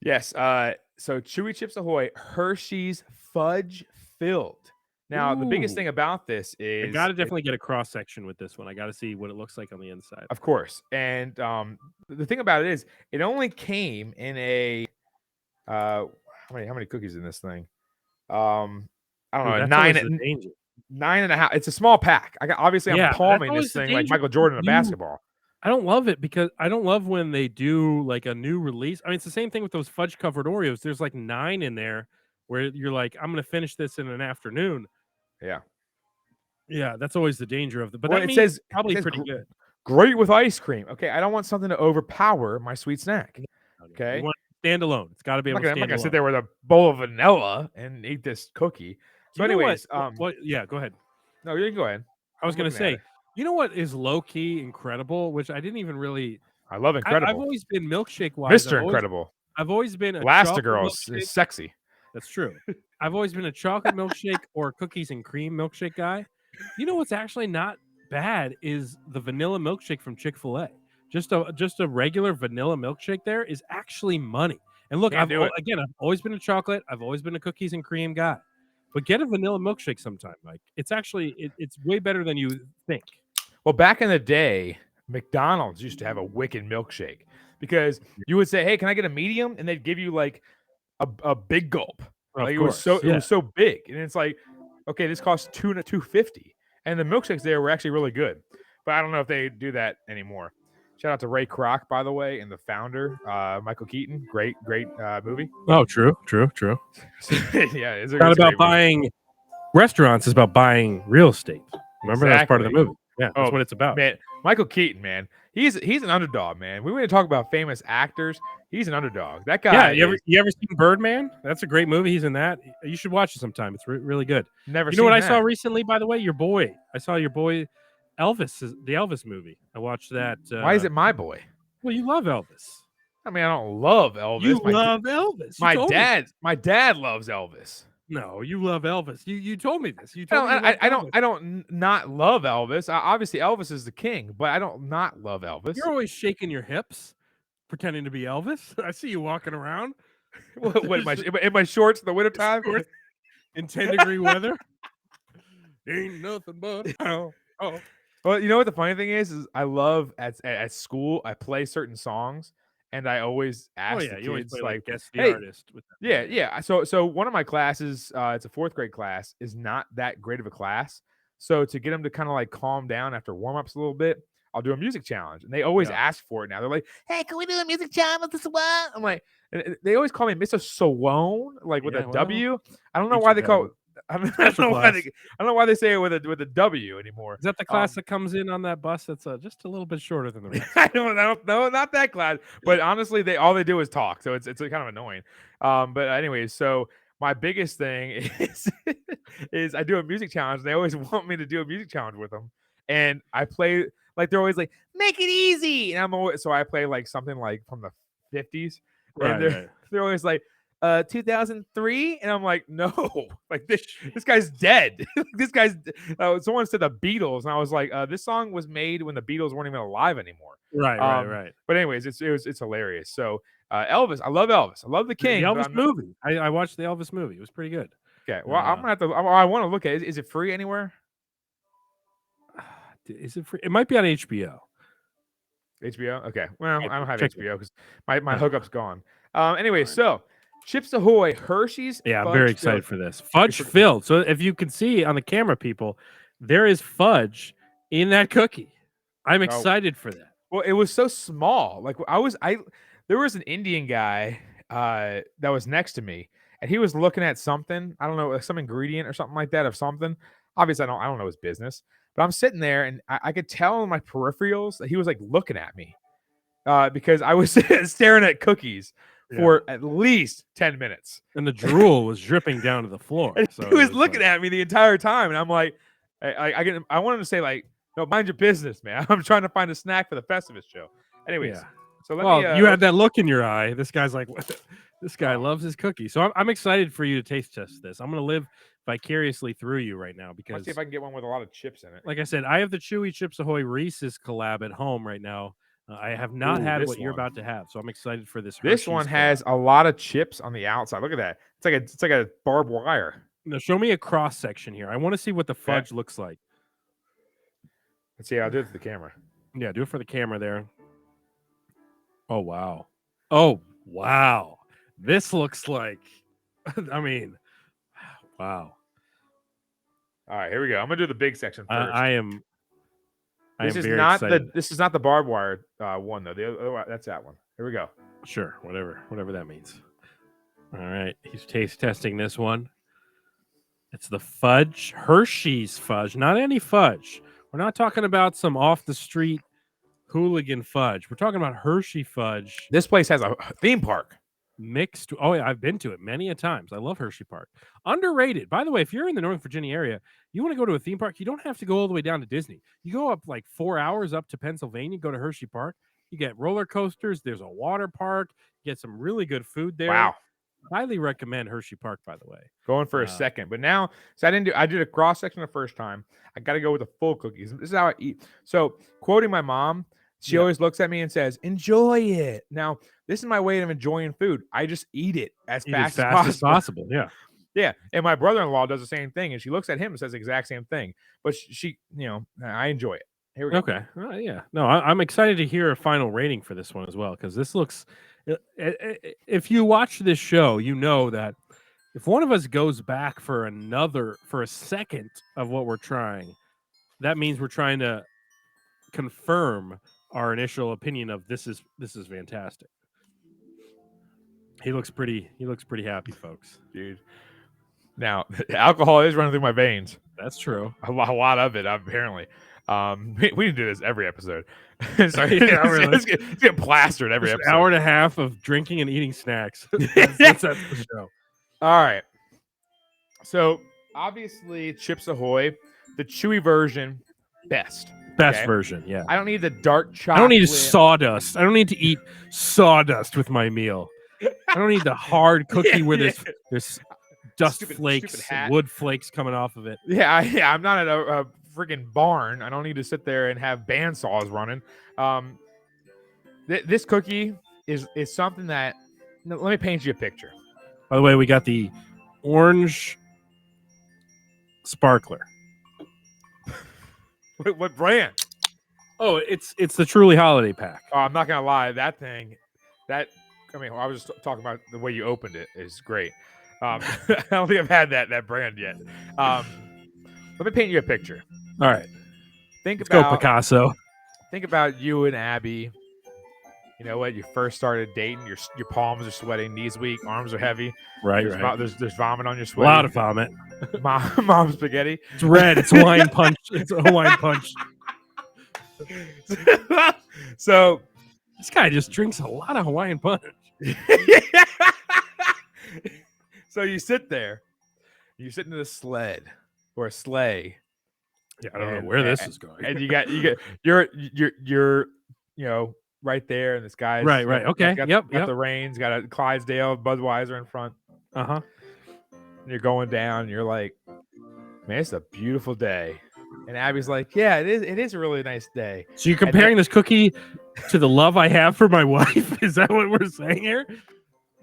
Yes. So Chewy Chips Ahoy, Hershey's fudge filled. Now, the biggest thing about this is I got to definitely get a cross section with this one. I got to see what it looks like on the inside. Of course. And the thing about it is it only came in a how many cookies in this thing? I don't know, 9.5. It's a small pack. I'm palming this thing like Michael Jordan in a basketball. I don't love it because I don't love when they do like a new release. I mean, it's the same thing with those fudge covered Oreos. There's like 9 in there where you're like, I'm going to finish this in an afternoon. Yeah, that's always the danger of the. But it says probably pretty good. Great with ice cream. Okay, I don't want something to overpower my sweet snack. Okay, you want to stand alone. It's got to be able to stand alone. I'm not gonna sit there with a bowl of vanilla and eat this cookie. So, anyways, yeah, go ahead. No, you can go ahead. I was gonna say, you know what is low key incredible, which I didn't even really. I love Incredible. I've always been milkshake wise. Mr. Incredible. I've always been Elastigirl is sexy. That's true. I've always been a chocolate milkshake or cookies and cream milkshake guy. You know what's actually not bad is the vanilla milkshake from Chick-fil-A. Just a regular vanilla milkshake there is actually money. And look, I've always been a chocolate. I've always been a cookies and cream guy. But get a vanilla milkshake sometime, Mike. It's actually it's way better than you think. Well, back in the day, McDonald's used to have a wicked milkshake because you would say, "Hey, can I get a medium?" and they'd give you like a big gulp. Like it was so big, and it's like, okay, this costs $2.50, and the milkshakes there were actually really good. But I don't know if they do that anymore. Shout out to Ray Kroc, by the way, and the founder, Michael Keaton. Great movie. Oh, true. Yeah, It's a not about great movie. buying restaurants; it's about buying real estate. Remember, that's part of the Exactly. movie. Yeah, that's what it's about. Man, Michael Keaton, man, he's an underdog, man. We want to talk about famous actors. He's an underdog. That guy. Yeah, you ever seen Birdman? That's a great movie. He's in that. You should watch it sometime. It's really good. Never. You know what seen I saw that. recently, by the way? Your boy. I saw your boy Elvis. The Elvis movie. I watched that. Why is it my boy? Well, you love Elvis. I mean, I don't love Elvis. You love Elvis. My dad loves Elvis. No, you love Elvis. You told me this. You told me. I don't not love Elvis. Obviously, Elvis is the king, but I don't not love Elvis. You're always shaking your hips, pretending to be Elvis. I see you walking around. what in my shorts in the wintertime? In 10-degree weather. Ain't nothing but. Oh. Well, you know what the funny thing is I love at school I play certain songs and I always ask the kids you always play, like guess the hey, artist. With that. Yeah. So one of my classes, it's a 4th grade class, is not that great of a class. So to get them to kind of like calm down after warm ups a little bit, I'll do a music challenge, and they always ask for it now. They're like, "Hey, can we do a music challenge? This what?" I'm like, and they always call me Mr. Salone, like with a W. I don't know why they call. I don't know why they say it with a W anymore. Is that the class that comes in on that bus that's just a little bit shorter than the rest? I don't know, not that class. But honestly, all they do is talk, so it's kind of annoying. But anyways, so my biggest thing is I do a music challenge. And they always want me to do a music challenge with them, and I play like they're always like make it easy, and so I play like something like from the 50s, and they're always like 2003, and I'm like, no, like this guy's dead. This guy's someone said the Beatles, and I was like, this song was made when the Beatles weren't even alive anymore. Right. But anyways, it's hilarious. So Elvis, I love Elvis. I love the King. The Elvis movie. I watched the Elvis movie. It was pretty good. Okay, well, I'm gonna have to. I want to look at it. Is it free anywhere? Is it free? It might be on HBO. HBO. Okay. Well, I don't have HBO because my hookup's gone. Anyway, so Chips Ahoy, Hershey's. Yeah, I'm very excited for this. Fudge filled. So if you can see on the camera, people, there is fudge in that cookie. I'm excited for that. Well, it was so small. Like there was an Indian guy that was next to me, and he was looking at something. I don't know, some ingredient or something like that of something. Obviously, I don't know his business. But I'm sitting there, and I could tell in my peripherals that he was like looking at me because I was staring at cookies for at least 10 minutes. And the drool was dripping down to the floor. So he was looking at me the entire time, and I'm like, I wanted to say like, no, mind your business, man. I'm trying to find a snack for the Festivus show. Anyways, so you had that look in your eye. This guy's like, this guy loves his cookies. So I'm excited for you to taste test this. I'm going to live vicariously through you right now because let's see if I can get one with a lot of chips in it. Like I said, I have the Chewy Chips Ahoy Reese's collab at home right now. I have not had what you're about to have, so I'm excited for this. This one has a lot of chips on the outside. Look at that. It's like a barbed wire. Now show me a cross section here. I want to see what the fudge looks like. Let's see. I'll do it for the camera. Yeah, do it for the camera there. Oh wow. This looks like. I mean. Wow. All right, here we go. I'm gonna do the big section first. This is not the barbed wire one though. The other, that's that one. Here we go. Sure, whatever that means. All right, he's taste testing this one. It's the fudge, Hershey's fudge, not any fudge. We're not talking about some off the street hooligan fudge. We're talking about Hershey fudge. This place has a theme park. Mixed. Oh, yeah, I've been to it many a times. I love Hershey Park. Underrated. By the way, if you're in the Northern Virginia area, you want to go to a theme park, you don't have to go all the way down to Disney. You go up like 4 hours up to Pennsylvania, go to Hershey Park. You get roller coasters. There's a water park. You get some really good food there. Wow. Highly recommend Hershey Park, by the way. Going for a second. But now, so I did a cross section the first time. I got to go with the full cookies. This is how I eat. So quoting my mom, she always looks at me and says, enjoy it. Now, this is my way of enjoying food. I just eat it as fast as possible. Yeah. Yeah. And my brother-in-law does the same thing. And she looks at him and says the exact same thing. But she I enjoy it. Here we go. Okay. Yeah. No, I'm excited to hear a final rating for this one as well. Because this looks, if you watch this show, you know that if one of us goes back for a second of what we're trying, that means we're trying to confirm our initial opinion of this is fantastic. He looks pretty happy, folks. Dude. Now, alcohol is running through my veins. That's true. A lot of it, apparently. We can do this every episode. Sorry, Yeah, really. Let's get plastered every Just episode. an hour and a half of drinking and eating snacks. That's the show. All right. So obviously, Chips Ahoy, the chewy version, best. Best version, yeah. I don't need the dark chocolate. I don't need sawdust. I don't need to eat sawdust with my meal. I don't need the hard cookie where there's dust flakes, wood flakes coming off of it. Yeah, I'm not at a freaking barn. I don't need to sit there and have bandsaws running. This cookie is something that. Let me paint you a picture. By the way, we got the orange sparkler. What brand? Oh, it's the Truly Holiday Pack. Oh, I'm not gonna lie. That thing, I was just talking about the way you opened it is great. I don't think I've had that brand yet. Let me paint you a picture. All right, Let's go Picasso. Think about you and Abby. You know what? You first started dating. Your palms are sweating, knees weak, arms are heavy. Right, There's vomit on your sweat. A lot of vomit. Mom spaghetti. It's red. It's Hawaiian punch. It's a Hawaiian punch. So this guy just drinks a lot of Hawaiian punch. So you sit there. You sit in a sled or a sleigh. Yeah, I don't know where this is going. And you're right there, and this guy's right. Okay. Got the reins, got a Clydesdale, Budweiser in front. And you're going down. And you're like, man, it's a beautiful day. And Abby's like, yeah, it is. It is a really nice day. So you're comparing this cookie to the love I have for my wife? Is that what we're saying here?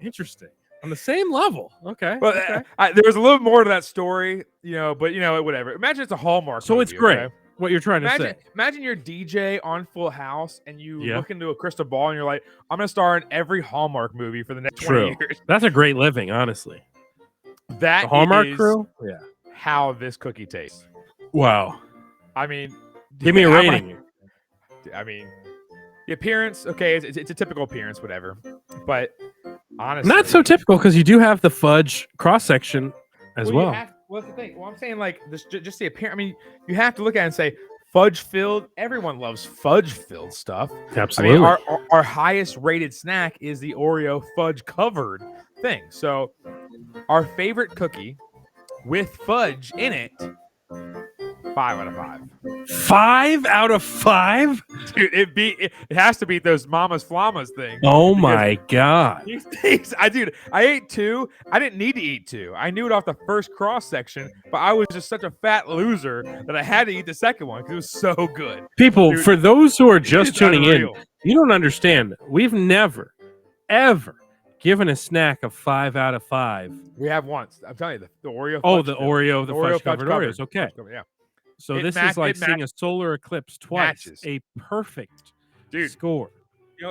Interesting. On the same level. Okay. Well, okay. There was a little more to that story, but whatever. Imagine it's a Hallmark movie, it's great. Okay? What you're trying to say. Imagine you're DJ on Full House and you look into a crystal ball and you're like, I'm going to star in every Hallmark movie for the next 20 years. That's a great living, hononestly. That the Hallmark is crew? Yeah. How this cookie tastes. Wow. I mean, give me a rating. The appearance, okay, it's a typical appearance, whatever. But honestly, not so typical because you do have the fudge cross section as well. What's the thing? Well, I'm saying like this, just the appearance. I mean, you have to look at it and say fudge filled. Everyone loves fudge filled stuff. Absolutely. I mean, our highest rated snack is the Oreo fudge covered thing. So our favorite cookie with fudge in it. 5 out of 5. 5 out of 5? Dude, it has to beat those Mama's Flamas thing. Oh my god. These things, I ate 2. I didn't need to eat 2. I knew it off the first cross section, but I was just such a fat loser that I had to eat the second one because it was so good. People, for those who are just tuning unreal. in, you don't understand. We've never, ever given a snack of 5 out of 5. We have once. I'm telling you, the Oreo. The fudge covered Oreos. Okay. Yeah. So this is like seeing a solar eclipse twice. Matches. A perfect dude score.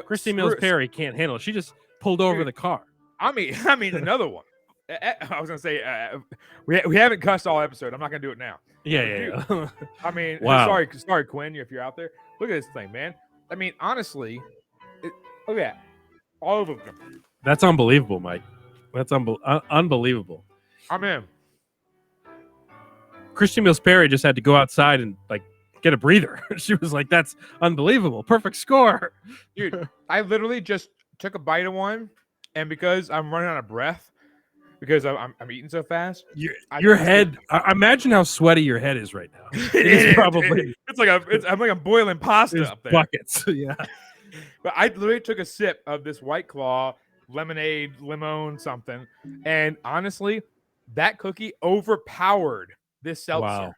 Christy Mills Perry can't handle it. She just pulled over the car. I mean another one. I was gonna say we haven't cussed all episode. I'm not gonna do it now. Yeah. I mean, wow. Sorry, Quinn, if you're out there. Look at this thing, man. I mean, honestly, look at that. All of them. That's unbelievable, Mike. That's unbelievable. I'm in. Christy Mills Perry just had to go outside and get a breather. She was like, "That's unbelievable, perfect score, dude." I literally just took a bite of one, and because I'm running out of breath, because I'm eating so fast, your head. Imagine how sweaty your head is right now. It's probably I'm like I'm boiling pasta up there. Buckets, yeah. But I literally took a sip of this White Claw lemonade, lemon, something, and honestly, that cookie overpowered this seltzer. Wow.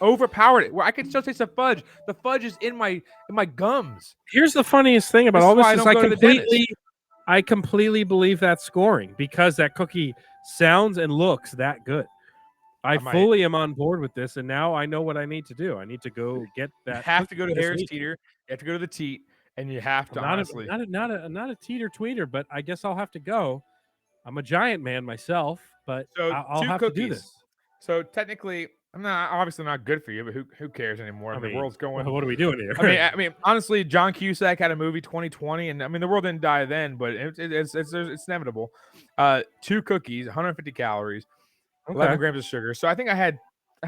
Overpowered it. Where I could still taste the fudge. The fudge is in my gums. Here's the funniest thing about all this is I completely believe that scoring because that cookie sounds and looks that good. I fully am on board with this, and now I know what I need to do. I need to go get that. You have to go to Harris Teeter. You have to go to the Teat, and you have to honestly not a teeter tweeter, but I guess I'll have to go. I'm a giant man myself, but I'll have to do this. So technically, I'm not obviously not good for you, but who cares anymore? I The mean, world's going. what are we doing here? I mean, honestly, John Cusack had a movie 2020, and I mean, the world didn't die then, but it's inevitable. 2 cookies, 150 calories, 11 Okay. grams of sugar. So I think I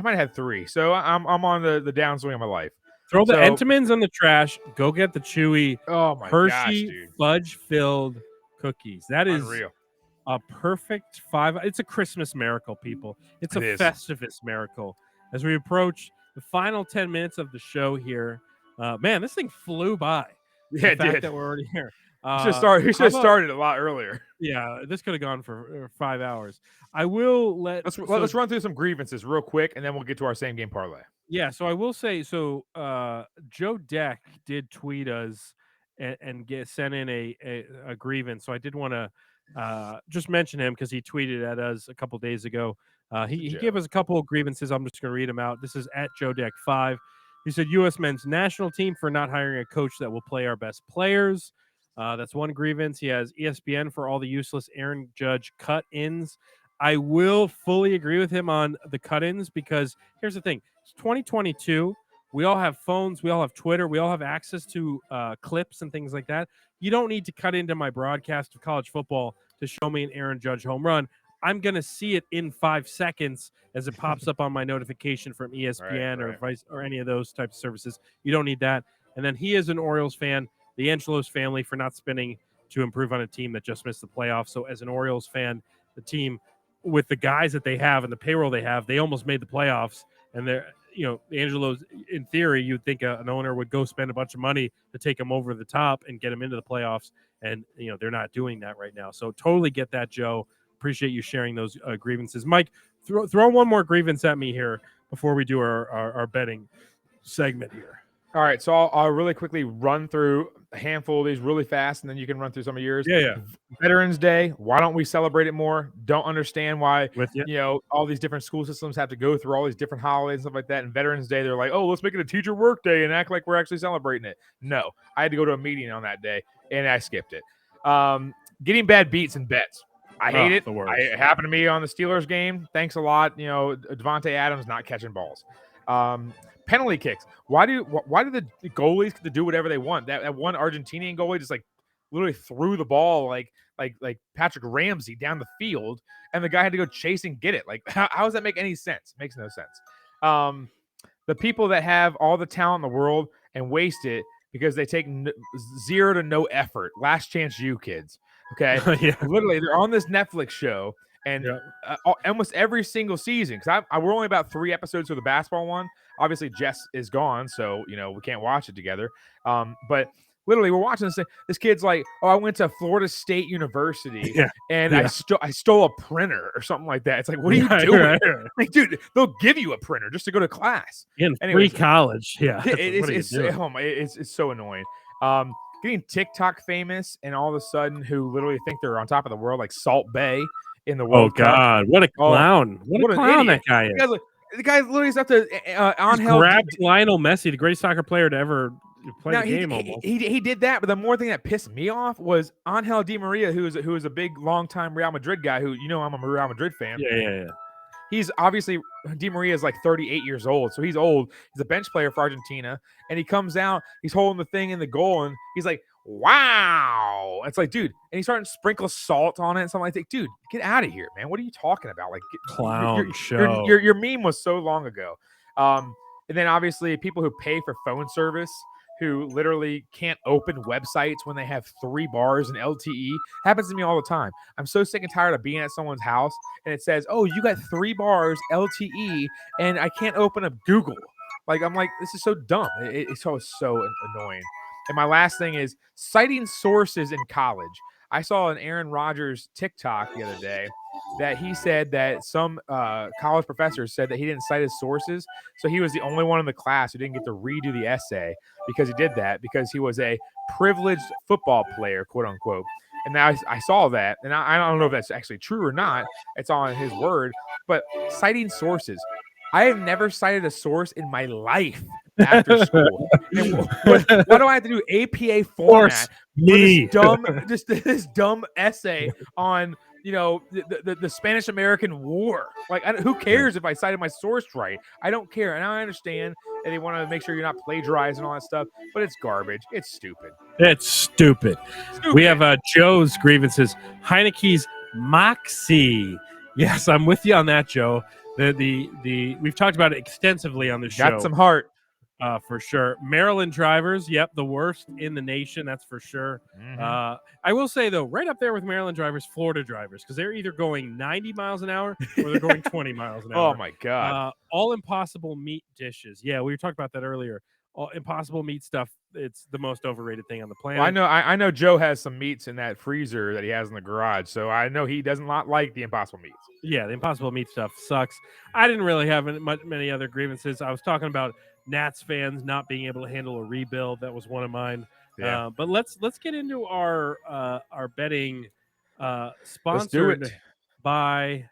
might have had 3. So I'm on the downswing of my life. Throw the So, Entenmann's in the trash. Go get the chewy oh my gosh, Hershey dude, fudge-filled cookies. That is unreal. a perfect 5. It's a Christmas miracle, people. It's a It is. Festivus miracle. As we approach the final 10 minutes of the show here, man, this thing flew by. Yeah, The it fact did. that we're already here. He should have started a lot earlier. Yeah, this could have gone for 5 hours. I will let Let's run through some grievances real quick, and then we'll get to our same game parlay. Yeah, so I will say, Joe Deck did tweet us and sent in a grievance. So I did want to just mention him because he tweeted at us a couple days ago. He gave us a couple of grievances. I'm just going to read them out. This is at Joe Deck 5. He said, U.S. men's national team for not hiring a coach that will play our best players. That's one grievance. He has ESPN for all the useless Aaron Judge cut-ins. I will fully agree with him on the cut-ins because here's the thing. It's 2022. We all have phones. We all have Twitter. We all have access to clips and things like that. You don't need to cut into my broadcast of college football to show me an Aaron Judge home run. I'm going to see it in 5 seconds as it pops up on my notification from ESPN or any of those types of services. You don't need that. And then he is an Orioles fan. The Angelos family for not spending to improve on a team that just missed the playoffs. So as an Orioles fan, the team with the guys that they have and the payroll they have, they almost made the playoffs. And they're, the Angelos, in theory, you'd think an owner would go spend a bunch of money to take them over the top and get them into the playoffs. And, they're not doing that right now. So totally get that, Joe. Appreciate you sharing those grievances. Mike, throw one more grievance at me here before we do our betting segment here. All right, so I'll really quickly run through a handful of these really fast, and then you can run through some of yours. Yeah. Veterans Day, why don't we celebrate it more? Don't understand why, With you. all these different school systems have to go through all these different holidays and stuff like that. And Veterans Day, they're like, oh, let's make it a teacher work day and act like we're actually celebrating it. No, I had to go to a meeting on that day, and I skipped it. Getting bad beats and bets. I hate it. It happened to me on the Steelers game. Thanks a lot. Devontae Adams not catching balls. Penalty kicks. Why do the goalies get to do whatever they want? That one Argentinian goalie just literally threw the ball like Patrick Ramsey down the field, and the guy had to go chase and get it. How does that make any sense? It makes no sense. The people that have all the talent in the world and waste it because they take 0 to no effort. Last chance, you kids. Okay, Yeah. Literally, they're on this Netflix show. And almost every single season, because we're only about 3 episodes for the basketball one. Obviously, Jess is gone, so we can't watch it together. But literally, we're watching this. This kid's like, "Oh, I went to Florida State University, and I stole a printer or something like that." It's like, what are you doing? Right. Like, dude, they'll give you a printer just to go to class. In free college, yeah. It's so annoying. Getting TikTok famous, and all of a sudden, who literally think they're on top of the world, like Salt Bay. In the World Cup. God, what a clown! What a clown that guy is. The guy literally is up to Angel. Grabbed Lionel Messi, the greatest soccer player to ever play the game. Almost he did that, but the more thing that pissed me off was Angel Di Maria, who is a big longtime Real Madrid guy. Who I'm a Real Madrid fan. Yeah. He's obviously Di Maria is like 38 years old, so he's old. He's a bench player for Argentina, and he comes out, he's holding the thing in the goal, and he's like, "Wow!" It's like, dude, and he's starting to sprinkle salt on it and something like that. Dude, get out of here, man! What are you talking about? Like, clown show. Your meme was so long ago. And then obviously people who pay for phone service, who literally can't open websites when they have 3 bars in LTE. Happens to me all the time. I'm so sick and tired of being at someone's house and it says, "Oh, you got 3 bars LTE," and I can't open up Google. I'm like, this is so dumb. It's so annoying. And my last thing is citing sources in college. I saw an Aaron Rodgers TikTok the other day that he said that some college professors said that he didn't cite his sources. So he was the only one in the class who didn't get to redo the essay because he did that because he was a privileged football player, quote unquote. And now I saw that, and I don't know if that's actually true or not. It's on his word, but citing sources. I have never cited a source in my life after school. Why do I have to do APA format for this dumb essay on the Spanish American War. Like, who cares if I cited my source right? I don't care. And I understand and they want to make sure you're not plagiarizing all that stuff, but it's garbage. It's stupid. It's stupid. We have Joe's grievances. Heineke's Moxie. Yes, I'm with you on that, Joe. We've talked about it extensively on the show. Got some heart. For sure. Maryland drivers, yep, the worst in the nation, that's for sure. Mm-hmm. I will say, though, right up there with Maryland drivers, Florida drivers, because they're either going 90 miles an hour or they're going 20 miles an hour. Oh, my God. All Impossible meat dishes. Yeah, we were talking about that earlier. All Impossible meat stuff, it's the most overrated thing on the planet. Well, I know Joe has some meats in that freezer that he has in the garage, so I know he doesn't like the Impossible meats. Yeah, the Impossible meat stuff sucks. I didn't really have many other grievances. I was talking about Nats fans not being able to handle a rebuild. That was one of mine. Yeah. But let's get into our betting, sponsored by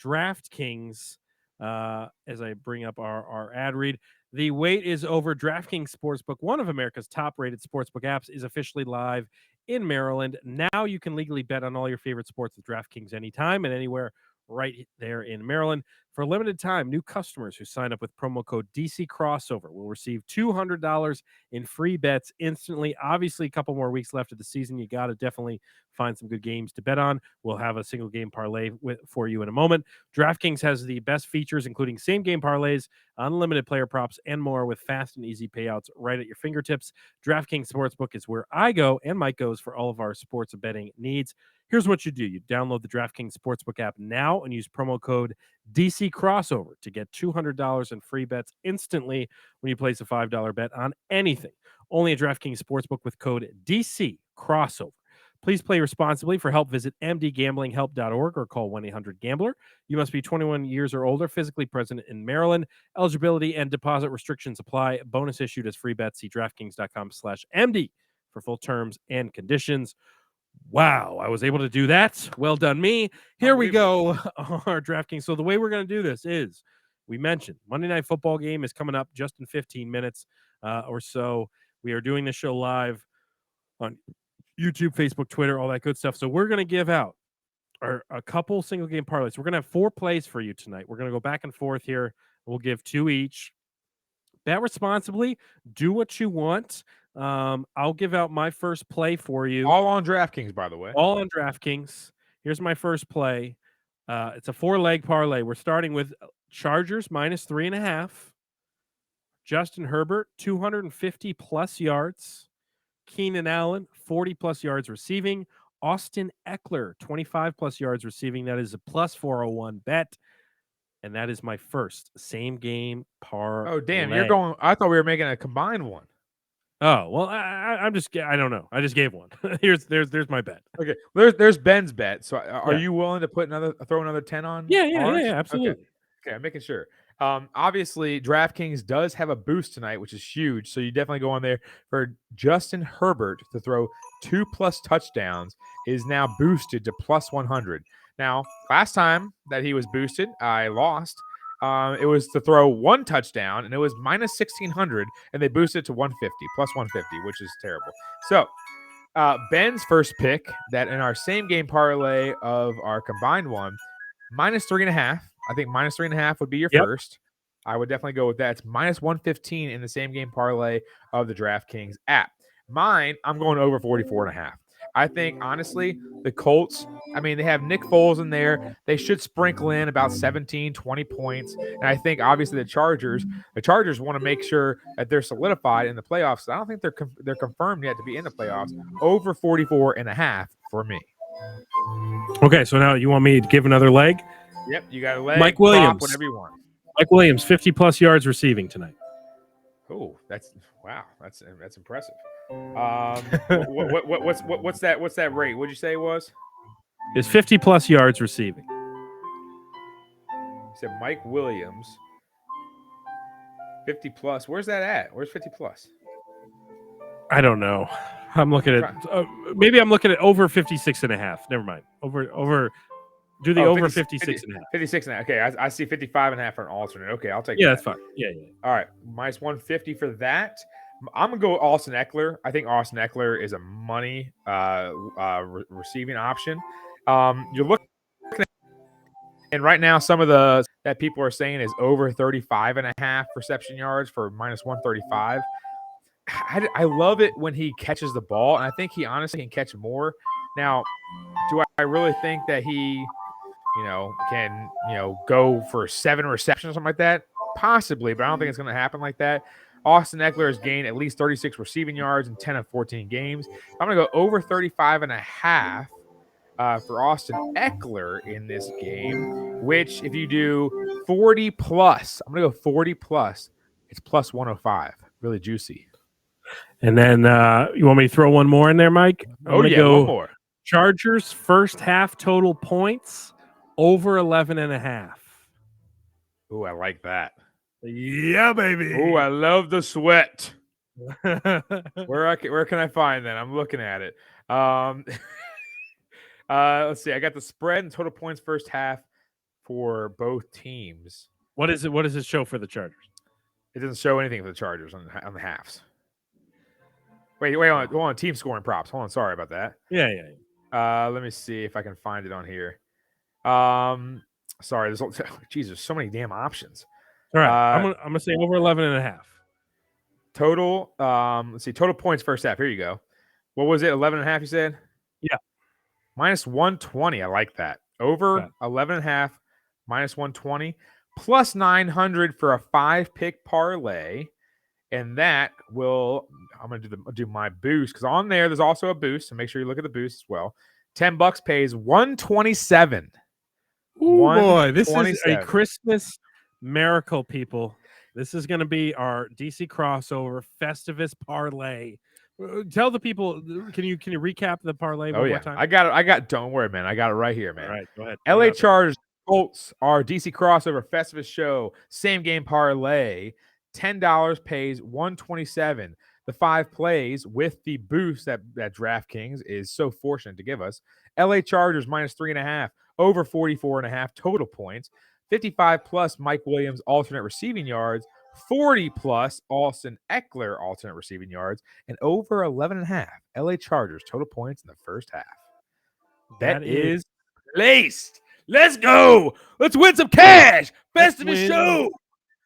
DraftKings. As I bring up our ad read, the wait is over. DraftKings Sportsbook, one of America's top-rated sportsbook apps, is officially live in Maryland. Now you can legally bet on all your favorite sports with DraftKings anytime and anywhere right there in Maryland. For a limited time, new customers who sign up with promo code DC Crossover will receive $200 in free bets instantly. Obviously, a couple more weeks left of the season. You got to definitely find some good games to bet on. We'll have a single game parlay for you in a moment. DraftKings has the best features, including same game parlays, unlimited player props, and more with fast and easy payouts right at your fingertips. DraftKings Sportsbook is where I go and Mike goes for all of our sports betting needs. Here's what you do. You download the DraftKings Sportsbook app now and use promo code DC Crossover to get $200 in free bets instantly when you place a $5 bet on anything. Only at DraftKings Sportsbook with code DC Crossover. Please play responsibly. For help, visit mdgamblinghelp.org or call 1-800-GAMBLER. You must be 21 years or older, physically present in Maryland. Eligibility and deposit restrictions apply. Bonus issued as free bets. See DraftKings.com/MD for full terms and conditions. Wow, I was able to do that. Well done, me. Here we go, our DraftKings. So the way we're going to do this is, we mentioned Monday Night Football game is coming up just in 15 minutes or so. We are doing this show live on YouTube, Facebook, Twitter, all that good stuff. So we're going to give out a couple single game parlays. We're going to have 4 plays for you tonight. We're going to go back and forth here. We'll give 2 each. Bet responsibly. Do what you want. I'll give out my first play for you. All on DraftKings, by the way. All on DraftKings. Here's my first play. It's a 4-leg parlay. We're starting with Chargers -3.5. Justin Herbert, 250 plus yards. Keenan Allen, 40 plus yards receiving. Austin Eckler, 25 plus yards receiving. That is a plus 401 bet. And that is my first same game parlay. Oh, damn. You're going. I thought we were making a combined one. Oh, well, I'm just, I don't know. I just gave one. There's my bet. Okay. There's Ben's bet. So are you willing to throw another 10 on? Yeah, absolutely. Okay, I'm making sure. Obviously, DraftKings does have a boost tonight, which is huge. So you definitely go on there for Justin Herbert to throw 2+ touchdowns is now boosted to plus 100. Now, last time that he was boosted, I lost. It was to throw 1 touchdown, and it was minus 1,600, and they boosted it to 150, plus 150, which is terrible. So Ben's first pick, that in our same game parlay of our combined one, -3.5. I think -3.5 would be your first. I would definitely go with that. It's -115 in the same game parlay of the DraftKings app. Mine, I'm going over 44.5. I think, honestly, the Colts, I mean, they have Nick Foles in there. They should sprinkle in about 17, 20 points. And I think, obviously, the Chargers want to make sure that they're solidified in the playoffs. I don't think they're confirmed yet to be in the playoffs. Over 44.5 for me. Okay, so now you want me to give another leg? Yep, you got a leg. Mike Williams. Whatever you want. Mike Williams, 50 plus yards receiving tonight. Oh, that's impressive. What's that rate? What'd you say it was? Is 50 plus yards receiving. You said Mike Williams, 50 plus. Where's that at? Where's 50 plus? I don't know. I'm looking at maybe I'm looking at over 56.5. Never mind. Over. Do the over 56.5. 56.5. Okay, I see 55.5 for an alternate. Okay, I'll take that. Yeah, that's fine. Yeah. All right, -150 for that. I'm going to go with Austin Eckler. I think Austin Eckler is a money receiving option. You're looking at, and right now some of the that people are saying is over 35.5 reception yards for minus 135. I love it when he catches the ball, and I think he honestly can catch more. Now, do I really think that he, can, go for 7 receptions or something like that? Possibly, but I don't think it's going to happen like that. Austin Eckler has gained at least 36 receiving yards in 10 of 14 games. I'm going to go over 35.5 for Austin Eckler in this game, which if you do 40 plus, I'm going to go 40 plus. It's plus 105. Really juicy. And then you want me to throw one more in there, Mike? I'm going to go one more. Chargers first half total points over 11.5. Ooh, I like that. Yeah, baby. Ooh, I love the sweat. Where can I find that? I'm looking at it. Let's see. I got the spread and total points first half for both teams. What is it? What does it show for the Chargers? It doesn't show anything for the Chargers on the halves. Wait, hold on. Team scoring props. Hold on. Sorry about that. Yeah. Let me see if I can find it on here. Sorry. There's so many damn options. All right. I'm gonna say over 11.5. Total. Let's see. Total points first half. Here you go. What was it? 11.5. You said. Yeah. Minus 120. I like that. Over 11.5. Minus 120. Plus 900 for a 5-pick parlay. And that will, I'm going to do my boost because on there's also a boost. So make sure you look at the boost as well. $10 pays 127. Oh boy, this is a Christmas miracle, people. This is going to be our DC crossover Festivus parlay. Tell the people. Can you recap the parlay one more time? I got. Don't worry, man. I got it right here, man. All right, go ahead. LA Chargers Colts, our DC crossover Festivus show, same game parlay. $10 pays 127. The 5 plays with the boost that DraftKings is so fortunate to give us. LA Chargers minus 3.5, over 44.5 total points. 55 plus Mike Williams alternate receiving yards. 40 plus Austin Eckler alternate receiving yards, and over 11.5 LA Chargers total points in the first half. That is placed. Let's go. Let's win some cash. Festivus show.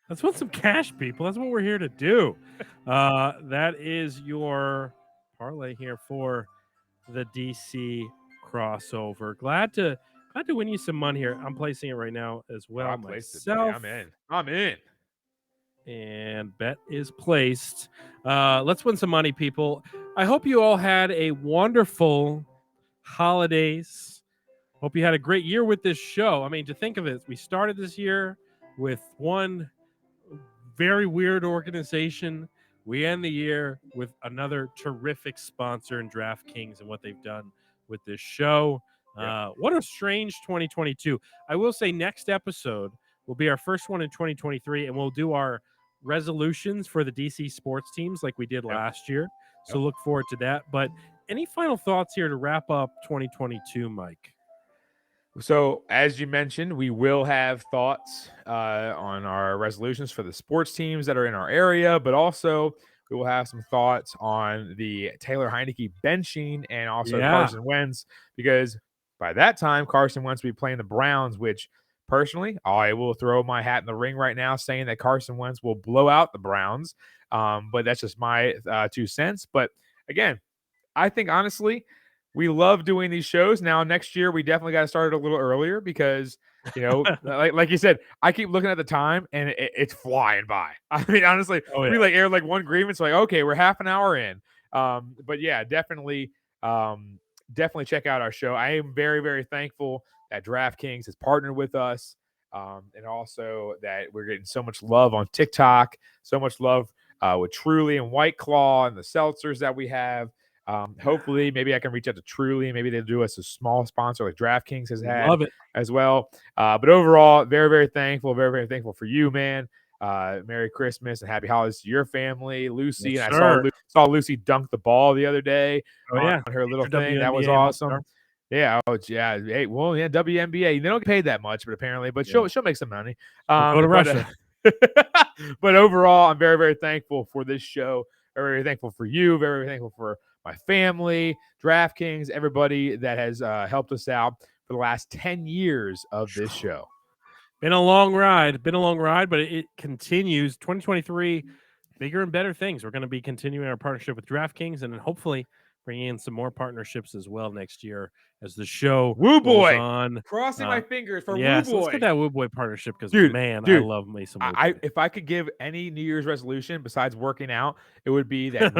Let's win some cash, people. That's what we're here to do. That is your parlay here for the DC crossover. Glad to win you some money here. I'm placing it right now as well myself. I'm in. And bet is placed. Let's win some money, people. I hope you all had a wonderful holidays. Hope you had a great year with this show. I mean, to think of it, we started this year with one very weird organization. We end the year with another terrific sponsor in DraftKings and what they've done with this show. What a strange 2022. I will say next episode will be our first one in 2023, and we'll do our resolutions for the DC sports teams like we did last year. So look forward to that. But any final thoughts here to wrap up 2022, Mike? So, as you mentioned, we will have thoughts on our resolutions for the sports teams that are in our area, but also we will have some thoughts on the Taylor Heineke benching and also Carson Wentz, because by that time, Carson Wentz will be playing the Browns, which personally, I will throw my hat in the ring right now saying that Carson Wentz will blow out the Browns. But that's just my 2 cents. But again, I think honestly, we love doing these shows. Now, next year, we definitely got to start it a little earlier because, like you said, I keep looking at the time and it's flying by. I mean, honestly, we aired like one grievance, like, okay, we're half an hour in. But yeah, definitely check out our show. I am very, very thankful that DraftKings has partnered with us, and also that we're getting so much love on TikTok, so much love with Truly and White Claw and the seltzers that we have. Hopefully, maybe I can reach out to Truly and maybe they'll do us a small sponsor like DraftKings has had as well. But overall, very, very thankful for you, man. Merry Christmas and happy holidays to your family, Lucy. Yes, and I saw Lucy dunk the ball the other day on her little thing. That was awesome. Yeah. Oh, yeah. Hey, well, yeah. WNBA. They don't get paid that much, but apparently, she'll make some money. Go to Russia. But overall, I'm very, very thankful for this show. Very, very thankful for you. Very, very thankful for my family, DraftKings, everybody that has helped us out for the last 10 years of this show. Been a long ride, but it continues. 2023, bigger and better things. We're going to be continuing our partnership with DraftKings and then hopefully bringing in some more partnerships as well next year as the show Woo goes Boy! on. Crossing my fingers for Woo Yes, Boy. let's get that Woo Boy partnership because, Dude, man, I love me some Woo Boy. If I could give any New Year's resolution besides working out, it would be that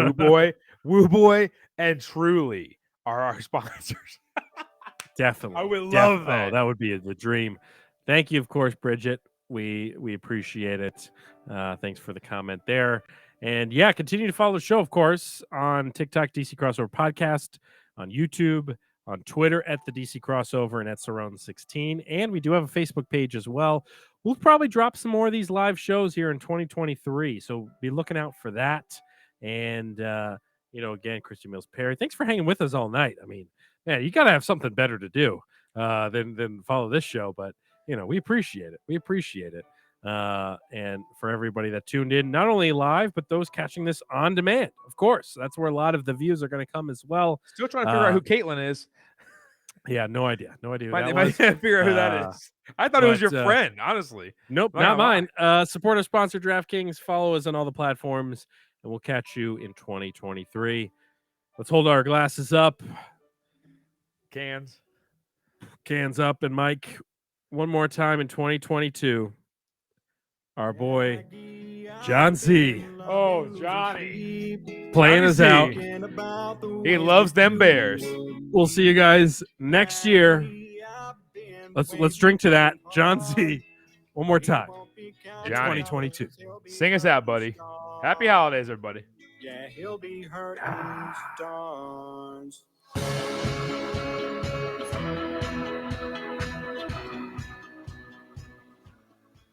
Woo Boy, and Truly are our sponsors. Definitely. I would love that. Oh, that would be the dream. Thank you, of course, Bridget. We appreciate it. Thanks for the comment there. And yeah, continue to follow the show, of course, on TikTok, DC Crossover Podcast, on YouTube, on Twitter at the DC Crossover and at Surround16. And we do have a Facebook page as well. We'll probably drop some more of these live shows here in 2023. So be looking out for that. And again, Christian Mills Perry, thanks for hanging with us all night. I mean, man, you got to have something better to do than follow this show. But, we appreciate it. We appreciate it. And for everybody that tuned in, not only live, but those catching this on demand, of course. That's where a lot of the views are going to come as well. Still trying to figure out who Caitlin is. Yeah, no idea. No idea. They might figure out who that is. I thought it was your friend, honestly. Nope, not mine. Support our sponsor, DraftKings. Follow us on all the platforms, and we'll catch you in 2023. Let's hold our glasses up. Cans up. And Mike, one more time in 2022. Our boy, John C. Oh, Johnny. Playing us out. He loves them Bears. We'll see you guys next year. Let's drink to that. John C. One more time. Johnny. 2022. Sing us out, buddy. Happy holidays, everybody. Yeah, he'll be hurting stars.